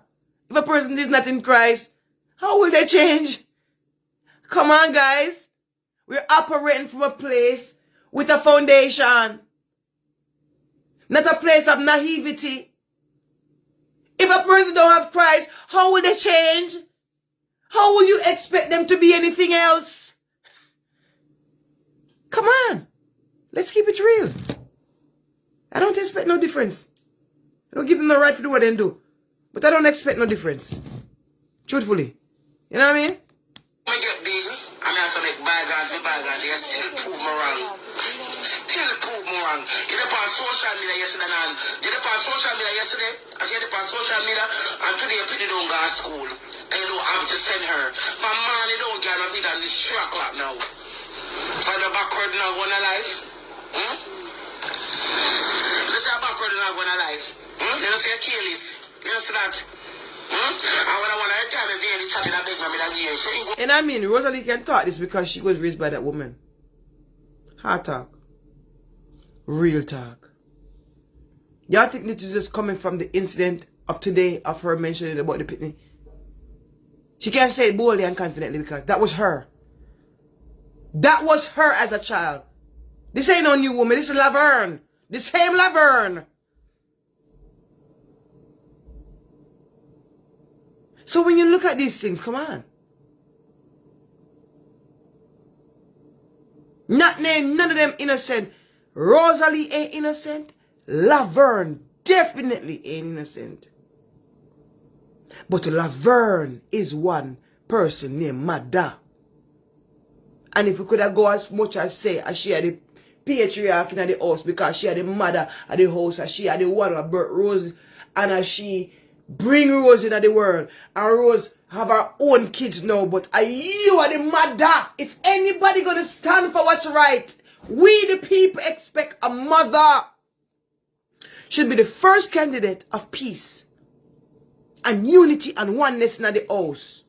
If a person is not in Christ, how will they change? Come on, guys. We're operating from a place with a foundation. Not a place of naivety. If a person don't have Christ, how will they change? How will you expect them to be anything else? Come on. Let's keep it real. I don't expect no difference. I don't give them the right to do what they do. But I don't expect no difference. Truthfully. You know what I mean? I get big. I mean, I have to make bygones with bygones. You still prove me wrong. Still prove me wrong. You did on social media yesterday, and you did on social media yesterday. I said you did on social media, and today you pretty don't go to school. And you don't have to send her. From man, you don't get enough on this 3 o'clock now. So the backward now going to life. Let's say backward now going to life. You don't see a careless. You don't see that. And I mean, Rosalee can talk this because she was raised by that woman. Hard talk. Real talk. Y'all think this is just coming from the incident of today of her mentioning about the pitney? She can't say it boldly and confidently because that was her. That was her as a child. This ain't no new woman. This is Laverne. The same Laverne. So when you look at these things, come on. None of them innocent. Rosalee ain't innocent. Laverne definitely ain't innocent. But Laverne is one person named Mada. And if we could have go as much as say, as she had the patriarch in the house because she had the mother at the house, as she had the one who birthed Rose, and as she bring Rose into the world, and Rose have her own kids now, but you are the mother. If anybody gonna stand for what's right, we the people expect a mother. Should be the first candidate of peace and unity and oneness in the house.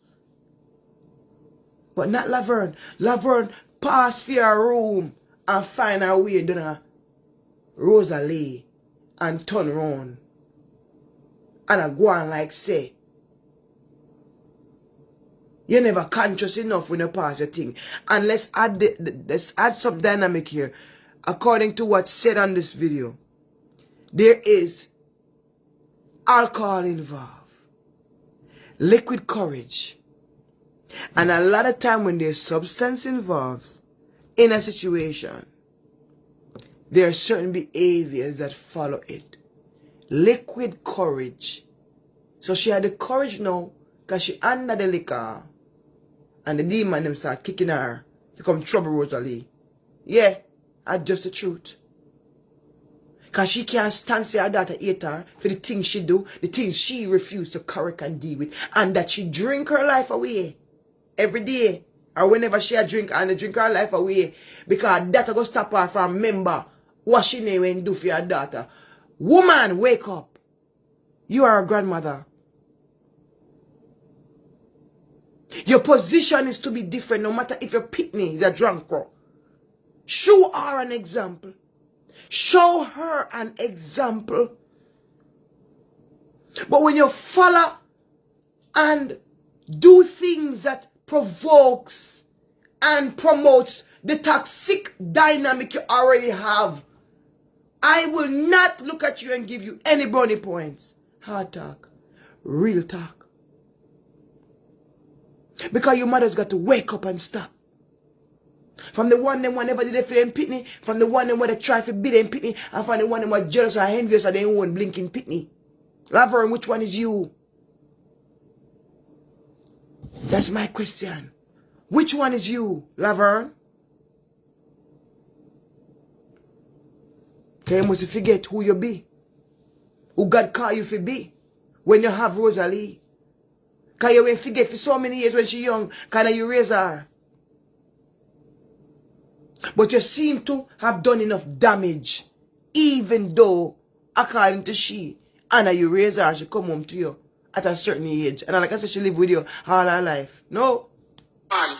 But not Laverne. Laverne pass for her room and find her way down Rosalee and turn around. And I go on like say, you're never conscious enough when you pass your thing. And let's add some dynamic here. According to what's said on this video, there is alcohol involved, liquid courage, and a lot of time when there's substance involved in a situation, there are certain behaviors that follow it. Liquid courage. So she had the courage now because she under the liquor and the demon them start kicking her. Become trouble Rosalee. Yeah, that's just the truth. Because she can't stand say her daughter hate her for the things she do, the things she refused to correct and deal with, and that she drink her life away every day or whenever she a drink and drink her life away because that go stop her from remember what she name and do for your daughter. Woman, wake up. You are a grandmother. Your position is to be different no matter if your pitney is a drunk girl. Show her an example. Show her an example. But when you follow and do things that provokes and promotes the toxic dynamic you already have, I will not look at you and give you any brownie points. Hard talk. Real talk. Because your mother's got to wake up and stop. From the one them whenever they for them pitney, from the one them where they try to beat them pitney, and from the one them were jealous or envious of their own blinking pitney. Laverne, which one is you? That's my question. Which one is you, Laverne? Okay, you must forget who you be. Who God call you to be. When you have Rosalee. Because you will forget for so many years when she young, kind of you raise her. But you seem to have done enough damage. Even though, according to she, Anna, you raise her, she come home to you at a certain age. And like I said, she live with you all her life. No. Man,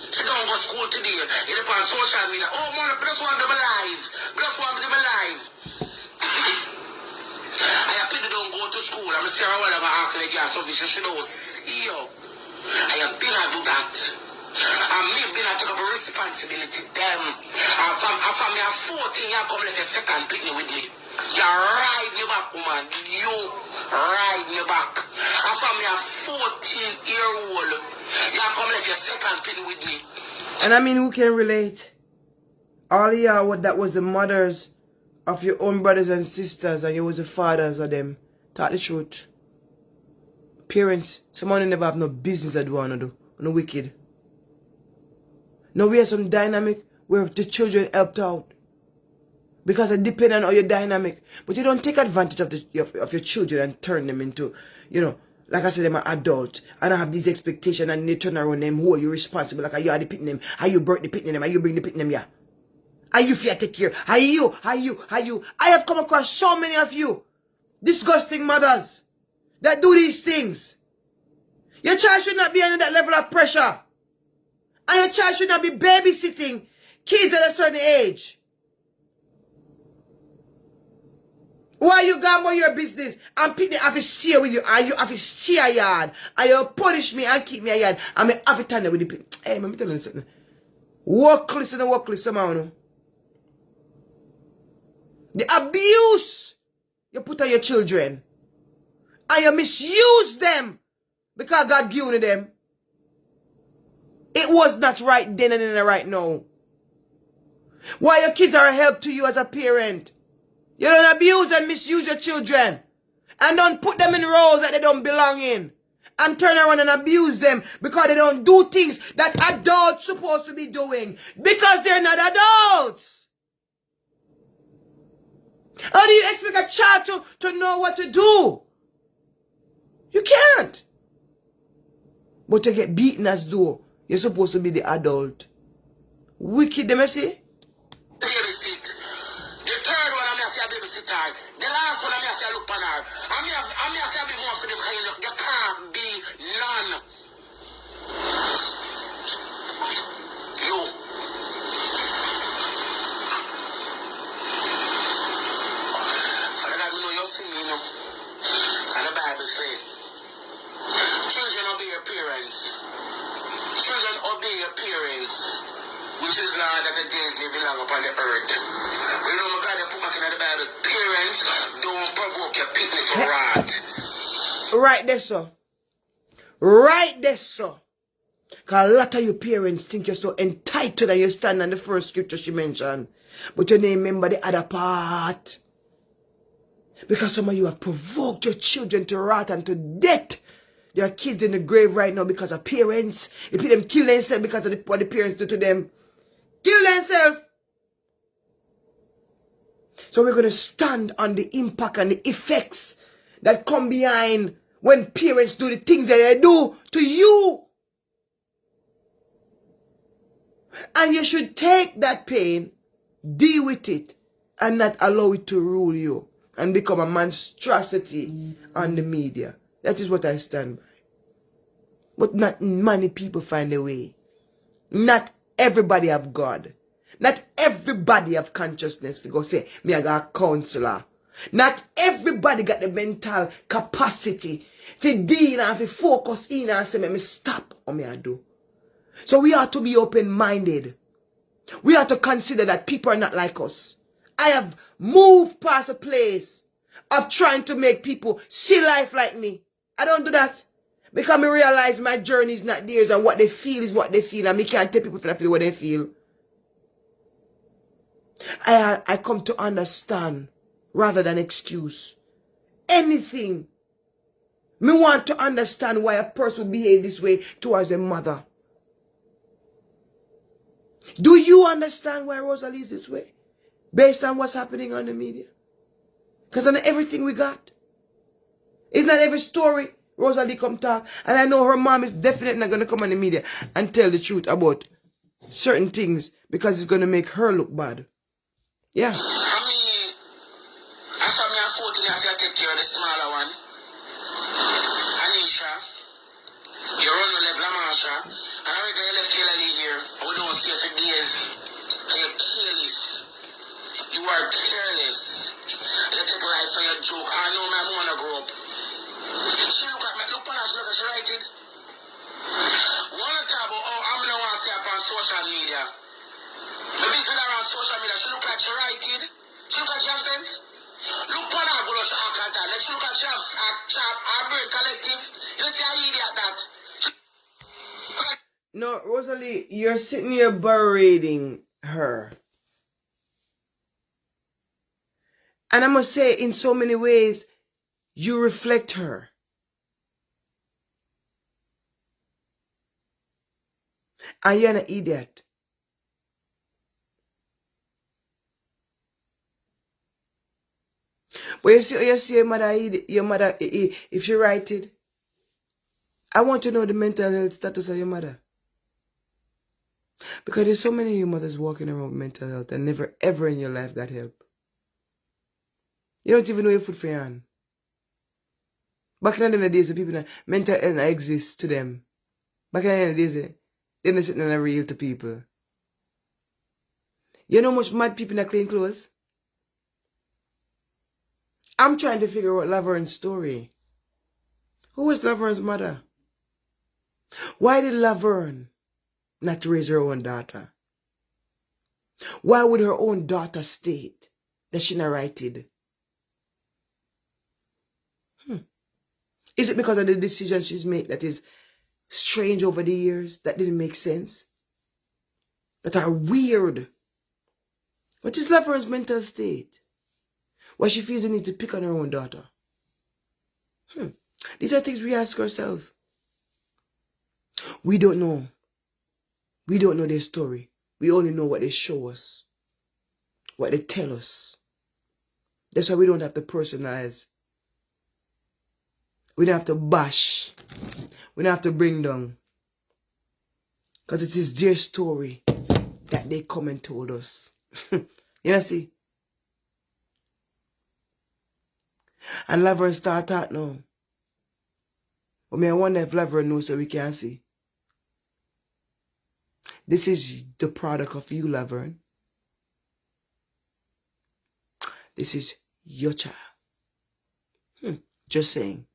she don't go to school today. You live on social media. Oh, man, I just want to be alive. Just want to be alive. I have people don't go to school. I'm saying, well, I'm asking the girl, so she don't see you. I have been to do that. And me been to take up a responsibility. Them. And from me at 14, you come left your second picnic with me. You ride me back, woman. You ride me back. After me a 14-year-old, you come left your second pin with me. And I mean, who can relate? All y'all, what that was the mothers of your own brothers and sisters, and you was the fathers of them. Talk the truth. Parents, someone who never have no business that want to do. No wicked. Now we have some dynamic where the children helped out. Because they depend on all your dynamic. But you don't take advantage of your children and turn them into, you know, like I said, I'm an adult. And I have these expectations and they turn around them. Who are you responsible? Like, are you the pitting them? How you birth the pitting them? How you bring the pitting them? Yeah. Are you fear take care? Are you? I have come across so many of you. Disgusting mothers that do these things. Your child should not be under that level of pressure. And your child should not be babysitting kids at a certain age. Why you gamble your business and pick the have to steer with you and you have to steer yard and you punish me and keep me a yard and me have to turn with the pin. Hey, let me tell you something. Workless and workless somehow. The abuse you put on your children and you misuse them because God gave you them. It was not right then and not right now. Why your kids are a help to you as a parent. You don't abuse and misuse your children. And don't put them in roles that they don't belong in. And turn around and abuse them because they don't do things that adults supposed to be doing. Because they're not adults. How do you expect a child to know what to do? You can't. But to get beaten as though you're supposed to be the adult. Wicked, them, you see? Babysit. The third one, I'm going to babysit her. The last one, I'm going to look on her. I'm going to be more for them. There can't be none. You. Father God, we know you're seeing me, you know. And the Bible says, children obey your parents. Children obey your parents, which is law that the days may belong upon the earth. You know, my God, they put back in the Bible, parents don't provoke your picnic wrath. Right there, sir. Right there, sir. Because a lot of you parents think you're so entitled and you stand on the first scripture she mentioned. But you don't remember the other part. Because some of you have provoked your children to wrath and to death. There are kids in the grave right now because of parents. You put them kill themselves because of what the parents do to them. Kill themselves. So we're going to stand on the impact and the effects that come behind when parents do the things that they do to you. And you should take that pain, deal with it, and not allow it to rule you and become a monstrosity on the media. That is what I stand by. But not many people find a way. Not everybody have God. Not everybody have consciousness to go say, me I got a counselor. Not everybody got the mental capacity to deal and to focus in and say, me stop or me I do. So we have to be open-minded. We have to consider that people are not like us. I have moved past a place of trying to make people see life like me. I don't do that. Because I realize my journey is not theirs and what they feel is what they feel. And me can't tell people to feel what they feel. I come to understand rather than excuse. Anything. Me want to understand why a person behave this way towards a mother. Do you understand why Rosalee is this way? Based on what's happening on the media? Because on everything we got. It's not every story Rosalee come talk. And I know her mom is definitely not going to come on the media and tell the truth about certain things because it's going to make her look bad. Yeah. I mean, after me and 14, I have to take care of the smaller one. Anisha, you run the level of Marsha, and I already left Kelly here. We don't see for days. And you're careless. You are careless. You take life for your joke. I know my mom to grow up. She look at me, look on her, she look at she writing. One talk about how I'm not want to see up on social media. The business around social media, she look like she writing. She look like she have sense. Look on her, go to she act like that. She look like she Now, Rosalee, you're sitting here berating her. And I must say, in so many ways, you reflect her. And you're an idiot. But you see your mother, if she write it, I want to know the mental health status of your mother. Because there's so many of your mothers walking around with mental health and never ever in your life got help. You don't even know your foot for your hand. Back in the days, the people that mental health exists to them. Back in the days, they didn't sit and real to people. You know how much mad people that clean clothes? I'm trying to figure out Laverne's story. Who was Laverne's mother? Why did Laverne not raise her own daughter? Why would her own daughter state that she narrated? Is it because of the decisions she's made that is strange over the years, that didn't make sense, that are weird? What is Laverne's mental state? Why she feels the need to pick on her own daughter? These are things we ask ourselves. We don't know. We don't know their story. We only know what they show us, what they tell us. That's why we don't have to personalize. We don't have to bash. We don't have to bring down. Because it is their story that they come and told us. You know, see? And Laverne start out now. But I wonder if Laverne knows so we can see. This is the product of you, Laverne. This is your child. Just saying.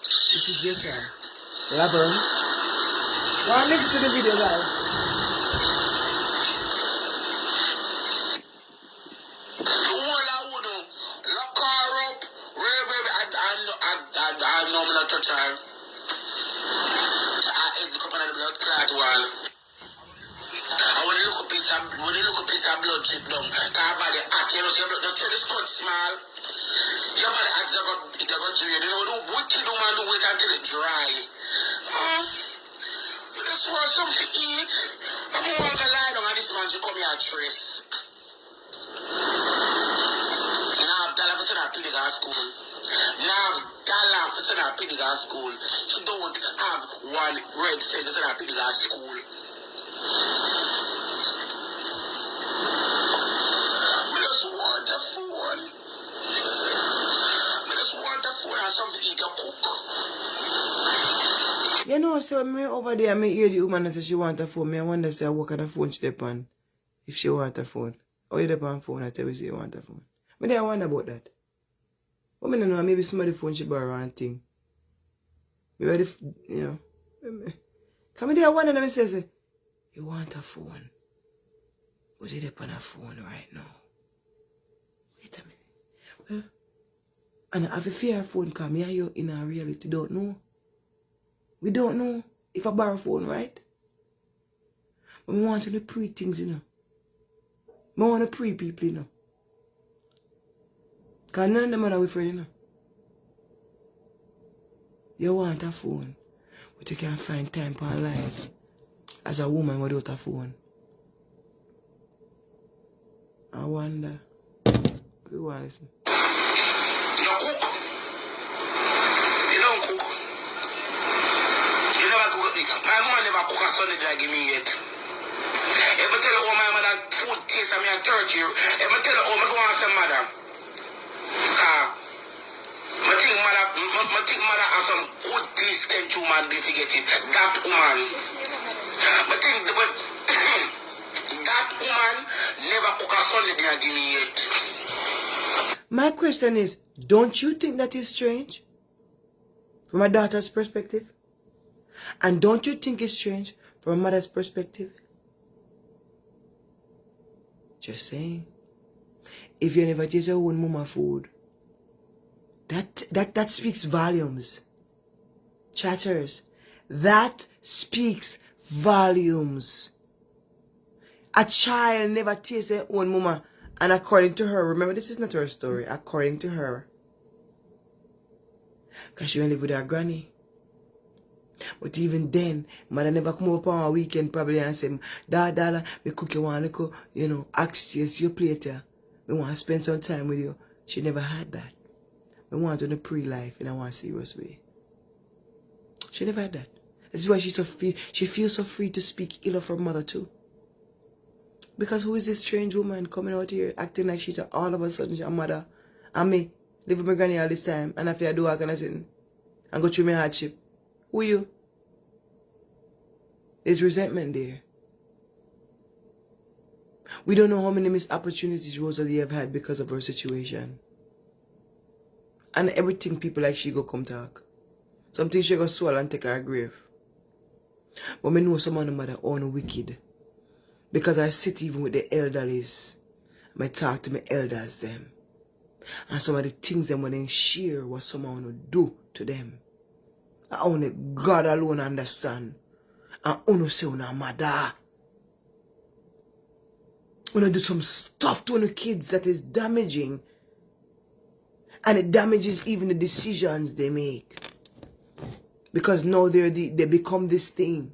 This is your child. Laverne. Go and listen to the video, guys. I know me not touch her. I ate the cup of the blood clot wall. I want to look a piece of blood drip down. Her body hot, you know, see the blood, the cut small. Your body hot, they got drained. You know, the wicked woman do wait until it dry. I just want something to eat. I'm going to lie down and this man should come here and trace. And I have dollar for send her to the school. Now I have dollar for send her to the school. She don't have one red cent to send her to the school. We just want a phone. We just want a phone and something to eat or cook. You know, so me over there, I hear the woman say she want a phone. I wonder say what kind of phone she dep on. If she want a phone. Or you dep on phone, I tell you say you want a phone. But then I wonder about that. But I don't know, maybe somebody phone she borrow and thing. Maybe you know. Come there, I wonder and I say, you want a phone. But you dep on a phone right now. Wait a minute. Well, and I have a fear phone because me and you in our reality don't know. We don't know if I borrow a phone, right? But we want to pre things, you know. I want to pre people, you know. Because none of them are our friend, you know. You want a phone, but you can't find time for life as a woman without a phone. I wonder. You want to listen? You don't cook. You don't cook. You never cook. My mom never cook a Sunday that I give me yet. If I tell her how my mother food tastes and me a church here, if I tell her how I want to say mother, I think mother has some good distant human being to get it. That woman. But think that woman never cook a Sunday dinner give me yet. My question is, don't you think that is strange? From a daughter's perspective? And don't you think it's strange from a mother's perspective? Just saying. If you never taste your own mama food, that speaks volumes. Chatters, that speaks volumes. A child never tastes their own mama. And according to her, remember this is not her story, according to her, because she went live with her granny. But even then, mother never come over on a weekend probably and say, Dada, me cook you one little, ask you your plate here. Me want to spend some time with you. She never had that. Me want on the pre-life in a one serious way. She never had that. This is why she feels so free to speak ill of her mother too. Because who is this strange woman coming out here acting like she's all of a sudden she's a mother? And me, live with my granny all this time, and I feel I do all kind of thing, and go through my hardship. Who you? There's resentment there. We don't know how many missed opportunities Rosalee have had because of her situation. And everything people like she go come talk. Something she go swallow and take her grave. But me know some of the mother own wicked. Because I sit even with the elderlies. I talk to my elders them. And some of the things them when they share what someone do to them. I only God alone understand. And only say una mother. Una do some stuff to the kids that is damaging. And it damages even the decisions they make. Because now they become this thing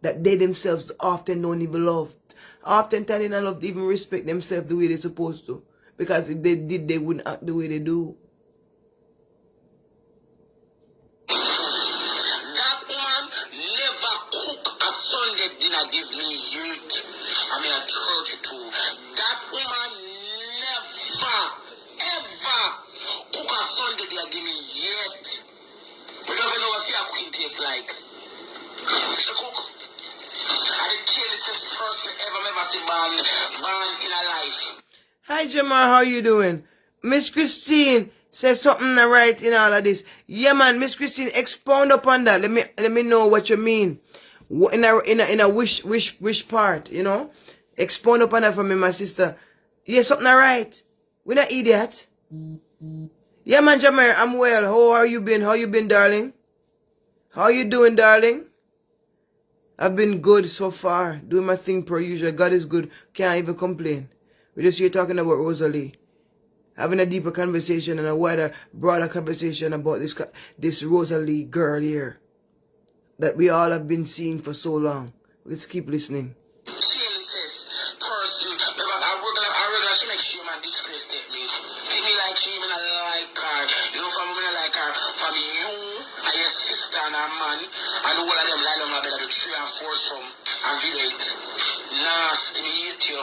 that they themselves often don't even love. Oftentimes they don't love to even respect themselves the way they're supposed to. Because if they did, they wouldn't act the way they do. That woman never cook a Sunday dinner give me youth. I mean a church too. That woman never, ever cook a Sunday dinner give me yet. We don't even know what your queen tastes like. She cook. I the carelessest person ever seen born in a life. Hi Jamar, how you doing? Miss Christine says something right in all of this. Yeah man, Miss Christine, expound upon that. Let me know what you mean. In a wish part, Expound upon that for me, my sister. Yeah, something right. We're not idiots. Yeah man, Jamar, I'm well. How are you been? How you been, darling? How you doing, darling? I've been good so far. Doing my thing per usual. God is good. Can't even complain. We're just here talking about Rosalee. Having a deeper conversation and a wider, broader conversation about this Rosalee girl here. That we all have been seeing for so long. Let's keep listening. Carelessest person. I regular she make shame and disgrace me. See me like she even like her. From when I like her. From you and your sister and her man. And all of them lie on my bed at the 3 and 4 some. And video it. Nasty, me hate you.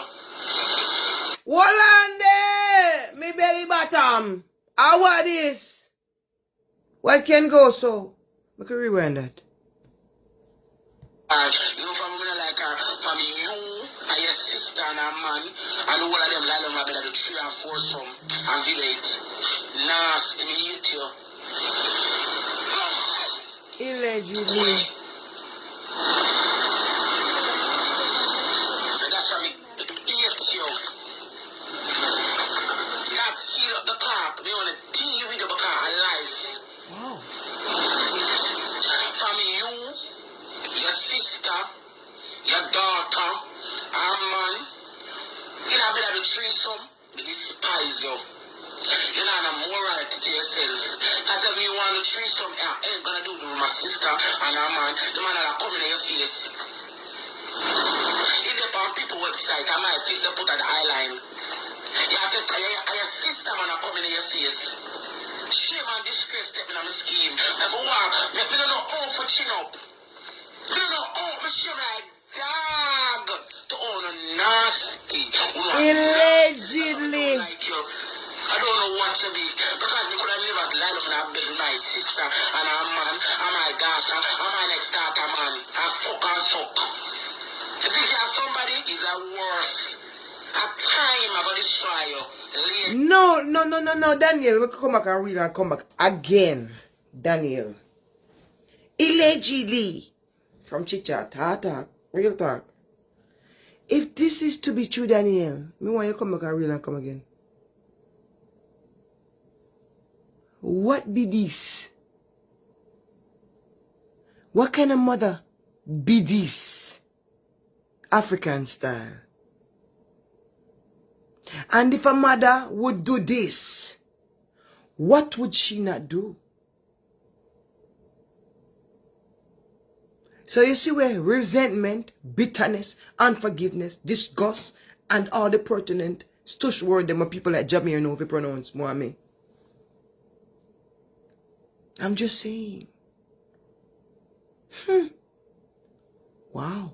Walande! Me belly bottom. How are this? What can go so? I can rewind that. From when I like her. From you and your sister and her man. And all of them lie on my bed at the 3 and 4 some. And video it. Nasty, me hate you. Allegedly. That's why me hate you. Not seal up the clock. Me want to deal with the car alive. Wow. From you, your sister, your daughter, her man, in a bed of the threesome, they despise you. You know, no morality to yourself. Because if you want to threesome, I ain't gonna do it with my sister and her man. The man that come in your face. If they on people website, I might face they put at the eyeline. You have to tell your sister man are coming in your face. Shame and disgrace stepping on the scheme. If you want, me don't know how for chin up. Me don't know how, me shame like dog. To own a nasty. Allegedly. Like you. I don't know what to be. Because we could have never lied up in our bed with my sister and her man and my daughter and my next daughter man. And fuck and suck. You think you have somebody is a worse. At time I'm gonna destroy you. No, Daniel. We can come back and read and come back again. Daniel. Allegedly. From chit-chat, talk, real talk. If this is to be true, Daniel, me want you come back and read and come again. What be this? What kind of mother be this African style. And if a mother would do this, what would she not do? So you see where resentment, bitterness, unforgiveness, disgust, and all the pertinent stush word them people like Jamaica know if you pronounce more me. I'm just saying. Wow.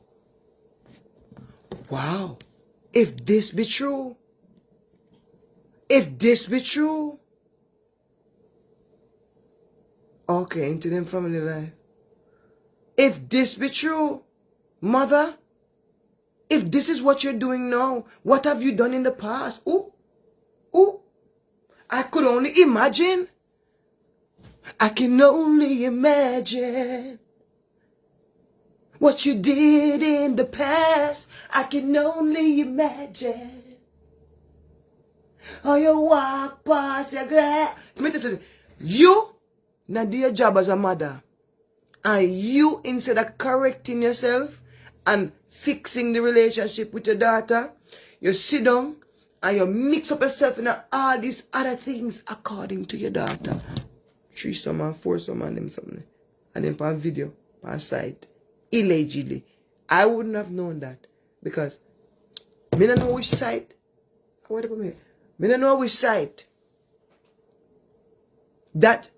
Wow. If this be true, okay, into them family life. If this be true, mother, if this is what you're doing now, what have you done in the past? Ooh, I could only imagine. I can only imagine what you did in the past. I can only imagine. How you walk past your grass. You now do your job as a mother. And you, instead of correcting yourself and fixing the relationship with your daughter, you sit down and you mix up yourself in all these other things according to your daughter. 3-some and 4-some and them something. And then on video, on site, illegally. I wouldn't have known that. Because me don't know which site. What about me? Me don't know which site that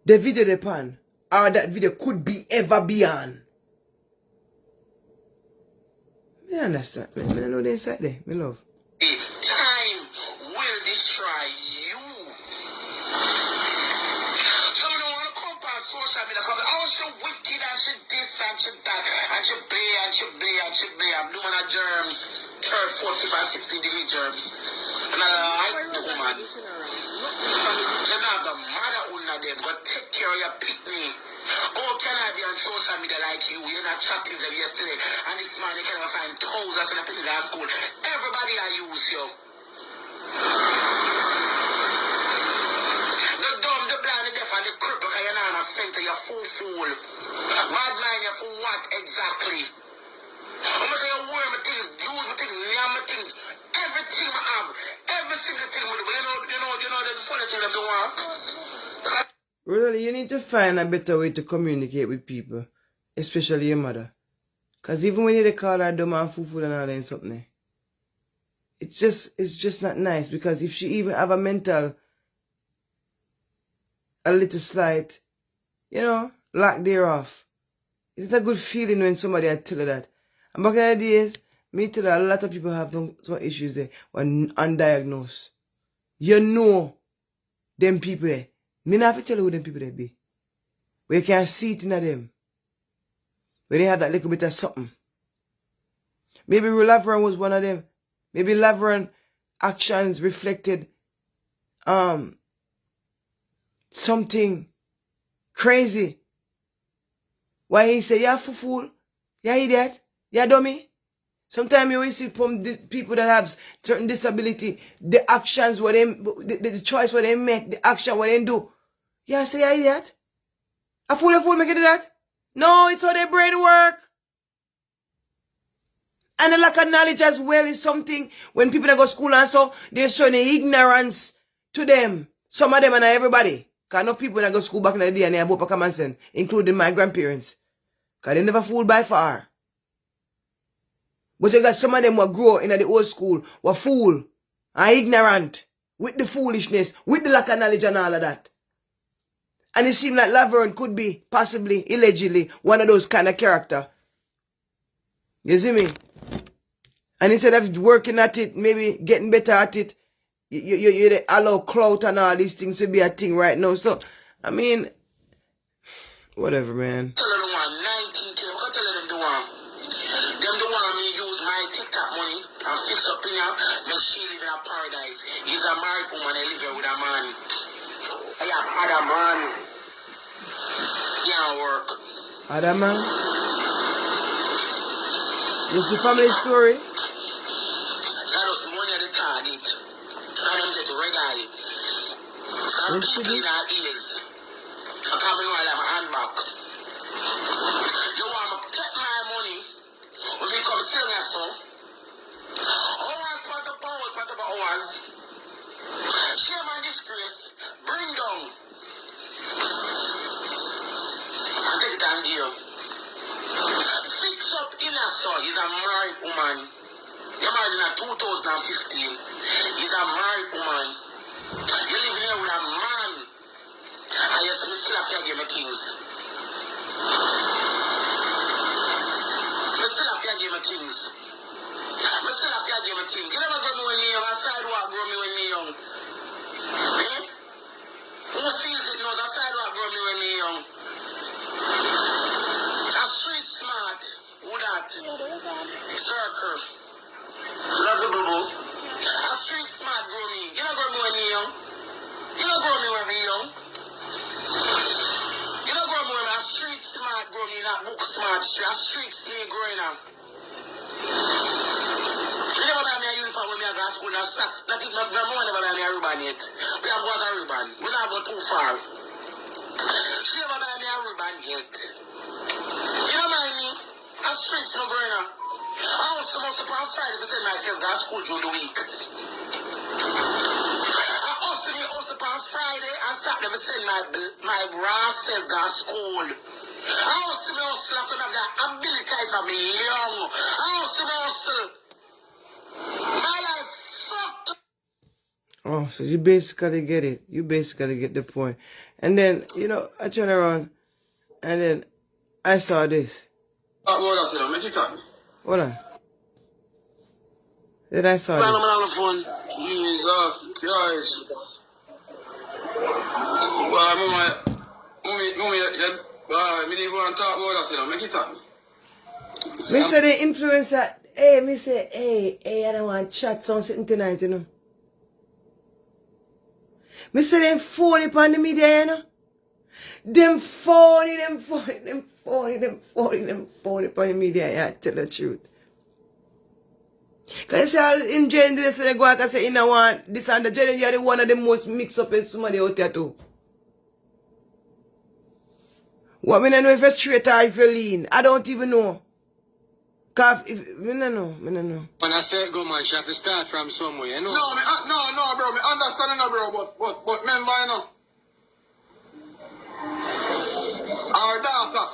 the video depend or that video could be ever be on. Me understand. Me don't know the inside there, me love. Time will destroy you. Some don't want to come past social media because oh she wicked and she this and she that and she play and she play and she play. I'm doing her germs. 3rd, 4th, 5th, and 16th degree germs. And I like the woman. You're not the mother under them, but take care of your picnic. Oh, can I be on social media like you? You're not chatting them yesterday. And this man, you cannot find thousands in a picnic at school. Everybody I use you. The dumb, the blind, the deaf, and the cripple, because you're not in a center. You're fool. Bad mind, you're for what exactly? I'm going to say you wear my things, use my things, name my things. Everything I have, every single thing. But you know, there's a funny thing that they want. Rosalee, you need to find a better way to communicate with people, especially your mother. Because even when you call her dumb and fool and all that and something, it's just not nice. Because if she even have a little slight, lack thereof, it's a good feeling when somebody tell her that. And back in the days, me tell her a lot of people have some issues there, undiagnosed. You know them people there. Me not have to tell you who them people they be. But you can see it in them. When they have that little bit of something. Maybe Laverne was one of them. Maybe Laverne actions reflected something crazy. Why he say, you're a fool, you're idiot, you're dummy. Sometimes you will see from people that have certain disability, the actions, the choice what they make, the action what they do. Yeah, say you're idiot. A fool make you do that? No, it's how their brain work. And the lack of knowledge as well is something when people that go to school and so, they're showing ignorance to them. Some of them and not everybody. Because enough people that go to school back in the day and they have both common sense, including my grandparents. Because they never fooled by far. But you got some of them who grow in the old school, were fool and ignorant with the foolishness, with the lack of knowledge and all of that. And it seemed like Laverne could be, possibly, allegedly, one of those kind of character. You see me? And instead of working at it, maybe getting better at it, you allow clout and all these things to be a thing right now. So, I mean, whatever, man. Tell them the one, 19K, what tell them the one? Them the one me use my TikTok money and fix up in here, make she live in a paradise. He's a married woman, I live here with a man. I have other man. Yeah, work. Other man? This is the family story? So that's money at the target. And them get red eye. So I'm keeping in our ears. So come in while I'm a handbag. You want me part of power, part of ours. Shame and disgrace. Bring down. And take it and give. Fix up inner soul. He's a married woman. You're married in 2015. He's a married woman. You're living here with a man. And you still have to give me things. I still have to give me things. I still have to give me things. You never grow me when me young. A sidewalk grow me when me young. Eh? Who sees it knows a sidewalk grow me when me young. A street smart. Who that? Circle. Love the boo. A street smart grow me. You don't grow me when me young. You don't grow me when me young. You don't grow me when a street smart grow me, not book smart. A street smart growing up. You never buy me a uniform when me go to school. That's that is not grandma never buy me a ribbon yet. We have was a ribbon. We not go too far. She never buy me a ribbon yet. You don't mind me? A street smart growing up. I also must have on Friday to send myself to school during the week. I also on Friday and Saturday to send my raw self to school. I also have that ability for me young. I also my life fucked. Oh, so you basically get it. You basically get the point. And then, you know, I turn around and then I saw this. Make it up. Hold on. Then I saw this. I'm on the phone. Jesus Christ. Me didn't want to talk about that, make it up. Me say the influencer, hey, me say, hey, I don't want to chat something tonight, you know. Me say them phony upon the media, you know. Them phony upon the media, I tell the truth. Because you say all in Jane, they say they go out and say, you know what, this and the Jane, you're the one of the most mixed up in somebody out there too. What me know if you're straight or if you're lean? I don't even know. Cause if me no know. When I say go man, she have to start from somewhere, you know? No, bro, me understand bro, but remember, you know. Our daughter.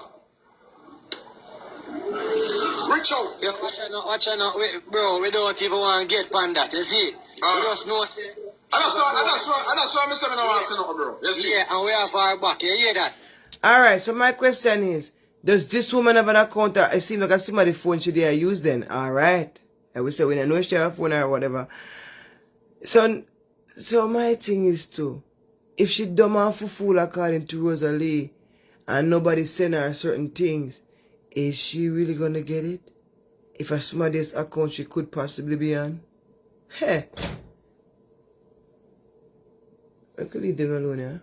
Reach out. Yeah, watch out, bro, we don't even want to get on that, you see? We just know, say... And that's why I say me no want to say nothing, bro. You see? Yeah, and we have our back, you hear that? Alright, so my question is, does this woman have an account that it seems like I see my phone she did use then? Alright. I will say when I know she have a phone or whatever. So my thing is too, if she dumb and fool according to Rosalee and nobody send her certain things, is she really gonna get it? If a smartest account she could possibly be on? Hey. I could leave them alone, yeah?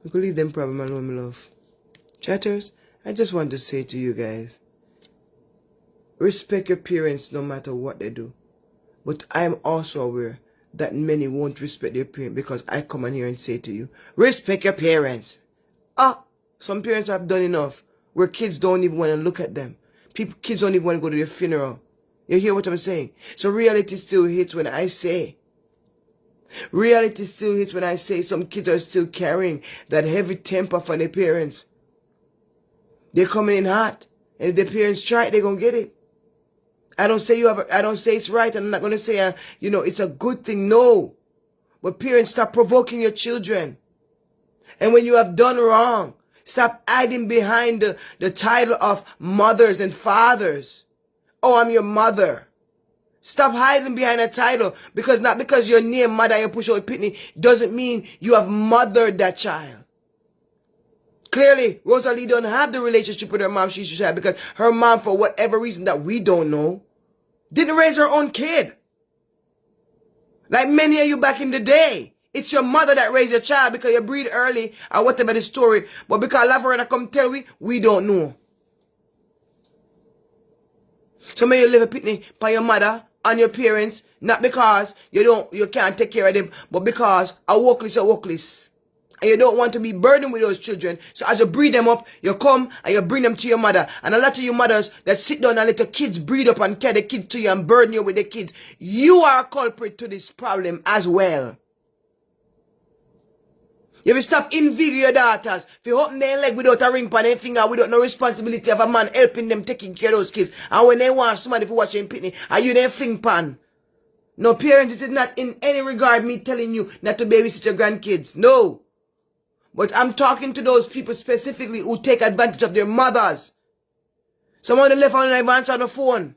We could leave them problem alone, my love. Chatters, I just want to say to you guys, respect your parents no matter what they do. But I am also aware that many won't respect their parents because I come on here and say to you, respect your parents. Some parents have done enough where kids don't even want to look at them. Kids don't even want to go to their funeral. You hear what I'm saying? So reality still hits when I say some kids are still carrying that heavy temper from their parents. They're coming in hot. And if their parents try it, they're going to get it. I don't say it's right. I'm not going to say, it's a good thing. No. But parents, stop provoking your children. And when you have done wrong, stop hiding behind the title of mothers and fathers. Oh, I'm your mother. Stop hiding behind a title because not because you're near mother and you push out pitney doesn't mean you have mothered that child. Clearly, Rosalee don't have the relationship with her mom she should have because her mom, for whatever reason that we don't know, didn't raise her own kid. Like many of you back in the day. It's your mother that raised your child because you breed early or whatever the story. But because Lavarena come tell we don't know. So may you live a pitney by your mother and your parents, not because you can't take care of them, but because a workless. And you don't want to be burdened with those children. So as you breed them up, you come and you bring them to your mother. And a lot of you mothers that sit down and let your kids breed up and carry the kids to you and burden you with the kids, you are a culprit to this problem as well. You will stop envying your daughters. If you open their leg without a ring on their finger, without no responsibility of a man helping them taking care of those kids. And when they want somebody to watch them pitney, are you their fling pan? No, parents, this is not in any regard me telling you not to babysit your grandkids. No. But I'm talking to those people specifically who take advantage of their mothers. Someone on the left hand don't answer on the phone.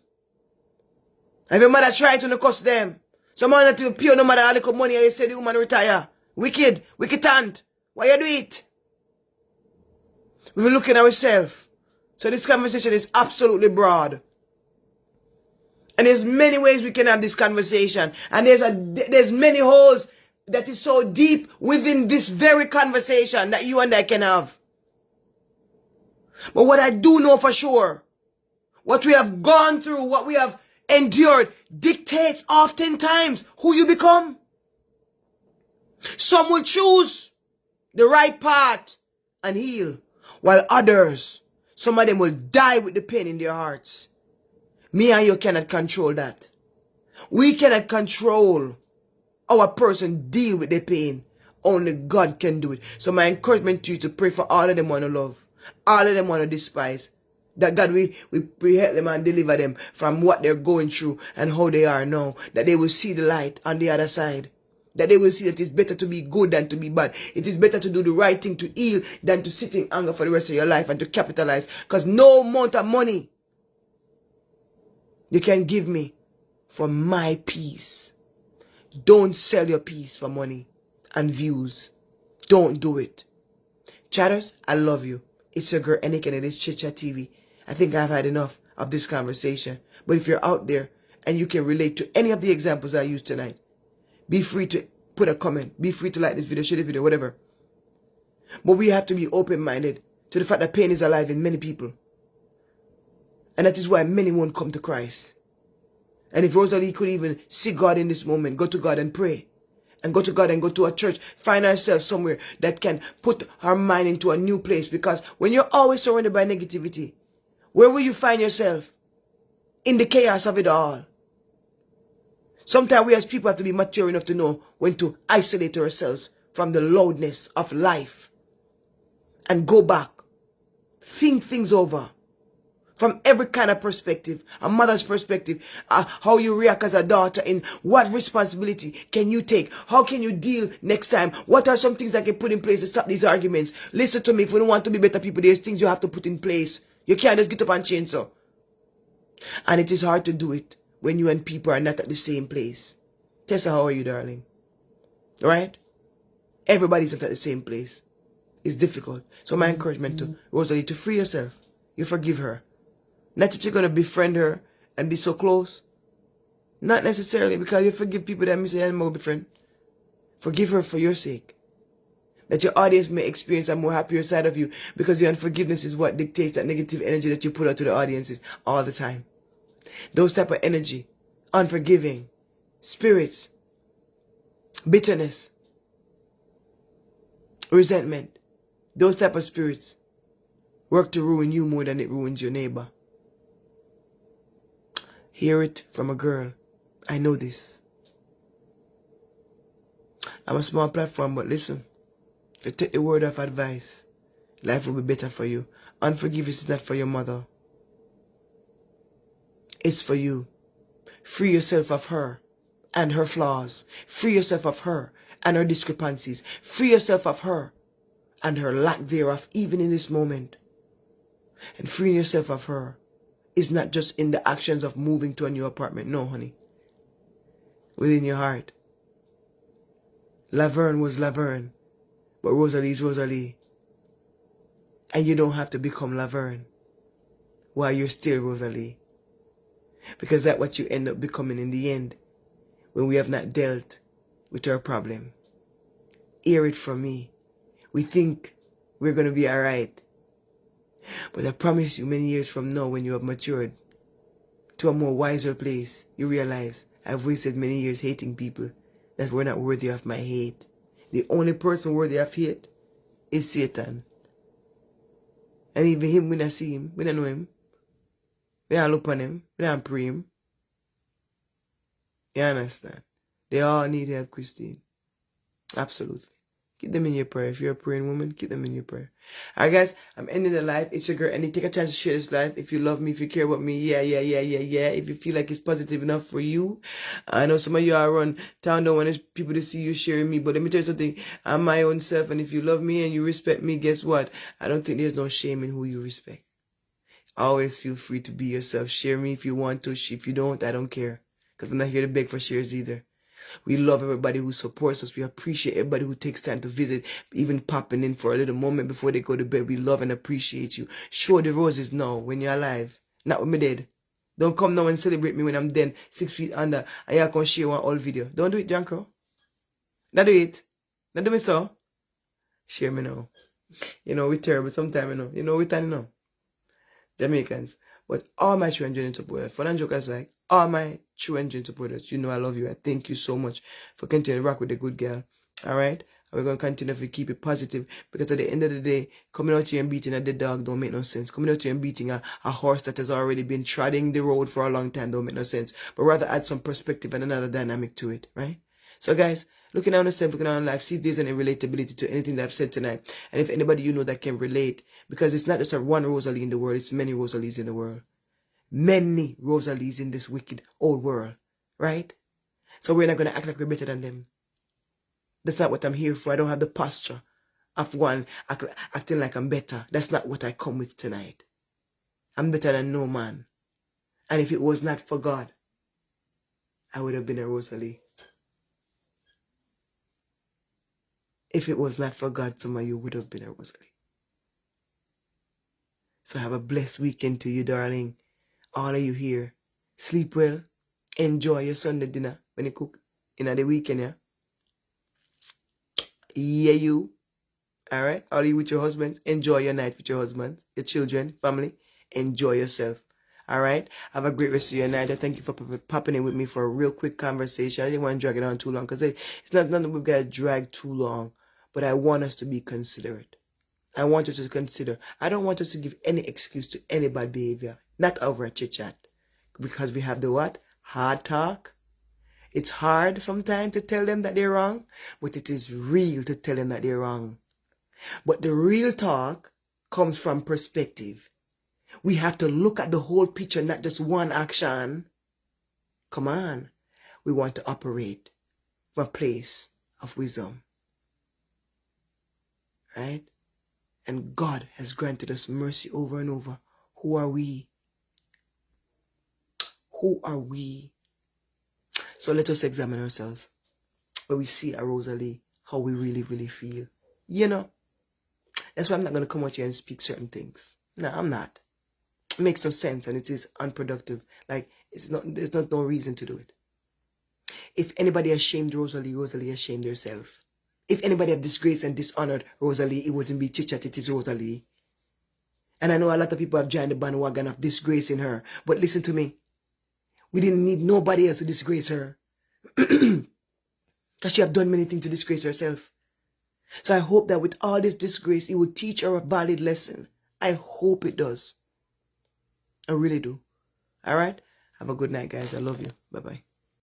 And your mother try to cuss them. Someone that you pay no mother a little money and you say the woman retire. Wicked aunt. Why you do it? We will look at ourselves. So this conversation is absolutely broad. And there's many ways we can have this conversation. And there's many holes that is so deep within this very conversation that you and I can have. But what I do know for sure, what we have gone through, what we have endured, dictates oftentimes who you become. Some will choose the right path and heal, while others, some of them will die with the pain in their hearts. Me and you cannot control that. We cannot control our person deal with the pain. Only God can do it. So my encouragement to you to pray for all of them want to love, all of them want to despise. That God, we help them and deliver them from what they're going through and how they are now. That they will see the light on the other side. That they will see that it's better to be good than to be bad. It is better to do the right thing to heal than to sit in anger for the rest of your life and to capitalize. Because no amount of money you can give me for my peace. Don't sell your peace for money and views. Don't do it. Chatters, I love you. It's your girl Enick and it is Chit Chat TV. I think I've had enough of this conversation. But if you're out there and you can relate to any of the examples I used tonight, be free to put a comment. Be free to like this video, share the video, whatever. But we have to be open-minded to the fact that pain is alive in many people. And that is why many won't come to Christ. And if Rosalee could even see God in this moment, go to God and pray. And go to God and go to a church. Find herself somewhere that can put her mind into a new place. Because when you're always surrounded by negativity, where will you find yourself? In the chaos of it all. Sometimes we as people have to be mature enough to know when to isolate ourselves from the loudness of life. And go back. Think things over. From every kind of perspective, a mother's perspective, how you react as a daughter, in what responsibility can you take? How can you deal next time? What are some things I can put in place to stop these arguments? Listen to me, if we don't want to be better people, there's things you have to put in place. You can't just get up and change so. And it is hard to do it when you and people are not at the same place. Tessa, how are you, darling? Right? Everybody's not at the same place. It's difficult. So my encouragement to Rosalee, to free yourself. You forgive her. Not that you're going to befriend her and be so close. Not necessarily, because you forgive people that miss and more befriend. Forgive her for your sake. That your audience may experience a more happier side of you, because your unforgiveness is what dictates that negative energy that you put out to the audiences all the time. Those type of energy, unforgiving, spirits, bitterness, resentment, those type of spirits work to ruin you more than it ruins your neighbor. Hear it from a girl. I know this. I'm a small platform, but listen. If you take the word of advice, life will be better for you. Unforgiveness is not for your mother. It's for you. Free yourself of her and her flaws. Free yourself of her and her discrepancies. Free yourself of her and her lack thereof, even in this moment. And freeing yourself of her is not just in the actions of moving to a new apartment. No, honey. Within your heart. Laverne was Laverne, but Rosalee's Rosalee. And you don't have to become Laverne while you're still Rosalee. Because that's what you end up becoming in the end when we have not dealt with our problem. Hear it from me. We think we're going to be alright. But I promise you, many years from now, when you have matured to a more wiser place, you realize I've wasted many years hating people that were not worthy of my hate. The only person worthy of hate is Satan. And even him, we don't see him. We don't know him. We don't look on him. We don't pray him. You understand? They all need help, Christine. Absolutely. Keep them in your prayer. If you're a praying woman, keep them in your prayer. Alright, guys, I'm ending the live. It's your girl, and take a chance to share this live. If you love me, if you care about me, yeah. If you feel like it's positive enough for you. I know some of you are around town, don't want people to see you sharing me, but let me tell you something. I'm my own self, and if you love me and you respect me, guess what? I don't think there's no shame in who you respect. Always feel free to be yourself. Share me if you want to. If you don't, I don't care. Because I'm not here to beg for shares either. We love everybody who supports us. We appreciate everybody who takes time to visit, even popping in for a little moment before they go to bed. We love and appreciate you. Show the roses now when you're alive, not when I'm dead. Don't come now and celebrate me when I'm dead, 6 feet under, and you can share one old video. Don't do it, Janko. Not do it. Not do me so. Share me now. You know, we're terrible sometimes, you know. You know, we're tiny now. Jamaicans. But all my true and genuine supporters, fun and joke aside, all my true and genuine supporters, you know I love you. I thank you so much for continuing to rock with the good girl. Alright? And we're going to continue to keep it positive, because at the end of the day, coming out here and beating a dead dog don't make no sense. Coming out here and beating a horse that has already been treading the road for a long time don't make no sense. But rather add some perspective and another dynamic to it. Right? So guys, looking down yourself, looking down life, see if there's any relatability to anything that I've said tonight. And if anybody you know that can relate, because it's not just one Rosalee in the world, it's many Rosalees in the world. Many Rosalees in this wicked old world. Right? So we're not going to act like we're better than them. That's not what I'm here for. I don't have the posture of one acting like I'm better. That's not what I come with tonight. I'm better than no man. And if it was not for God, I would have been a Rosalee. If it was not for God, some of you would have been a Rosalee. So have a blessed weekend to you, darling. All of you here. Sleep well. Enjoy your Sunday dinner when you cook in the weekend, yeah? Yeah, you. Alright? All of you with your husbands, enjoy your night with your husbands, your children, family. Enjoy yourself. Alright? Have a great rest of your night. I thank you for popping in with me for a real quick conversation. I didn't want to drag it on too long, because it's not that we've got to drag too long. But I want us to be considerate. I want us to consider. I don't want us to give any excuse to any bad behavior. Not over a chit-chat. Because we have the what? Hard talk. It's hard sometimes to tell them that they're wrong. But it is real to tell them that they're wrong. But the real talk comes from perspective. We have to look at the whole picture, not just one action. Come on. We want to operate from a place of wisdom. Right? And God has granted us mercy over and over. Who are we? Who are we? So let us examine ourselves. When we see a Rosalee, how we really, really feel. You know? That's why I'm not going to come out here and speak certain things. No, I'm not. It makes no sense, and it is unproductive. Like, there's not no reason to do it. If anybody has shamed Rosalee, Rosalee has shamed herself. If anybody have disgraced and dishonored Rosalee, it wouldn't be chit-chat, it is Rosalee. And I know a lot of people have joined the bandwagon of disgracing her. But listen to me. We didn't need nobody else to disgrace her. Because she have done many things to disgrace herself. So I hope that with all this disgrace, it will teach her a valid lesson. I hope it does. I really do. Alright? Have a good night, guys. I love you. Bye-bye.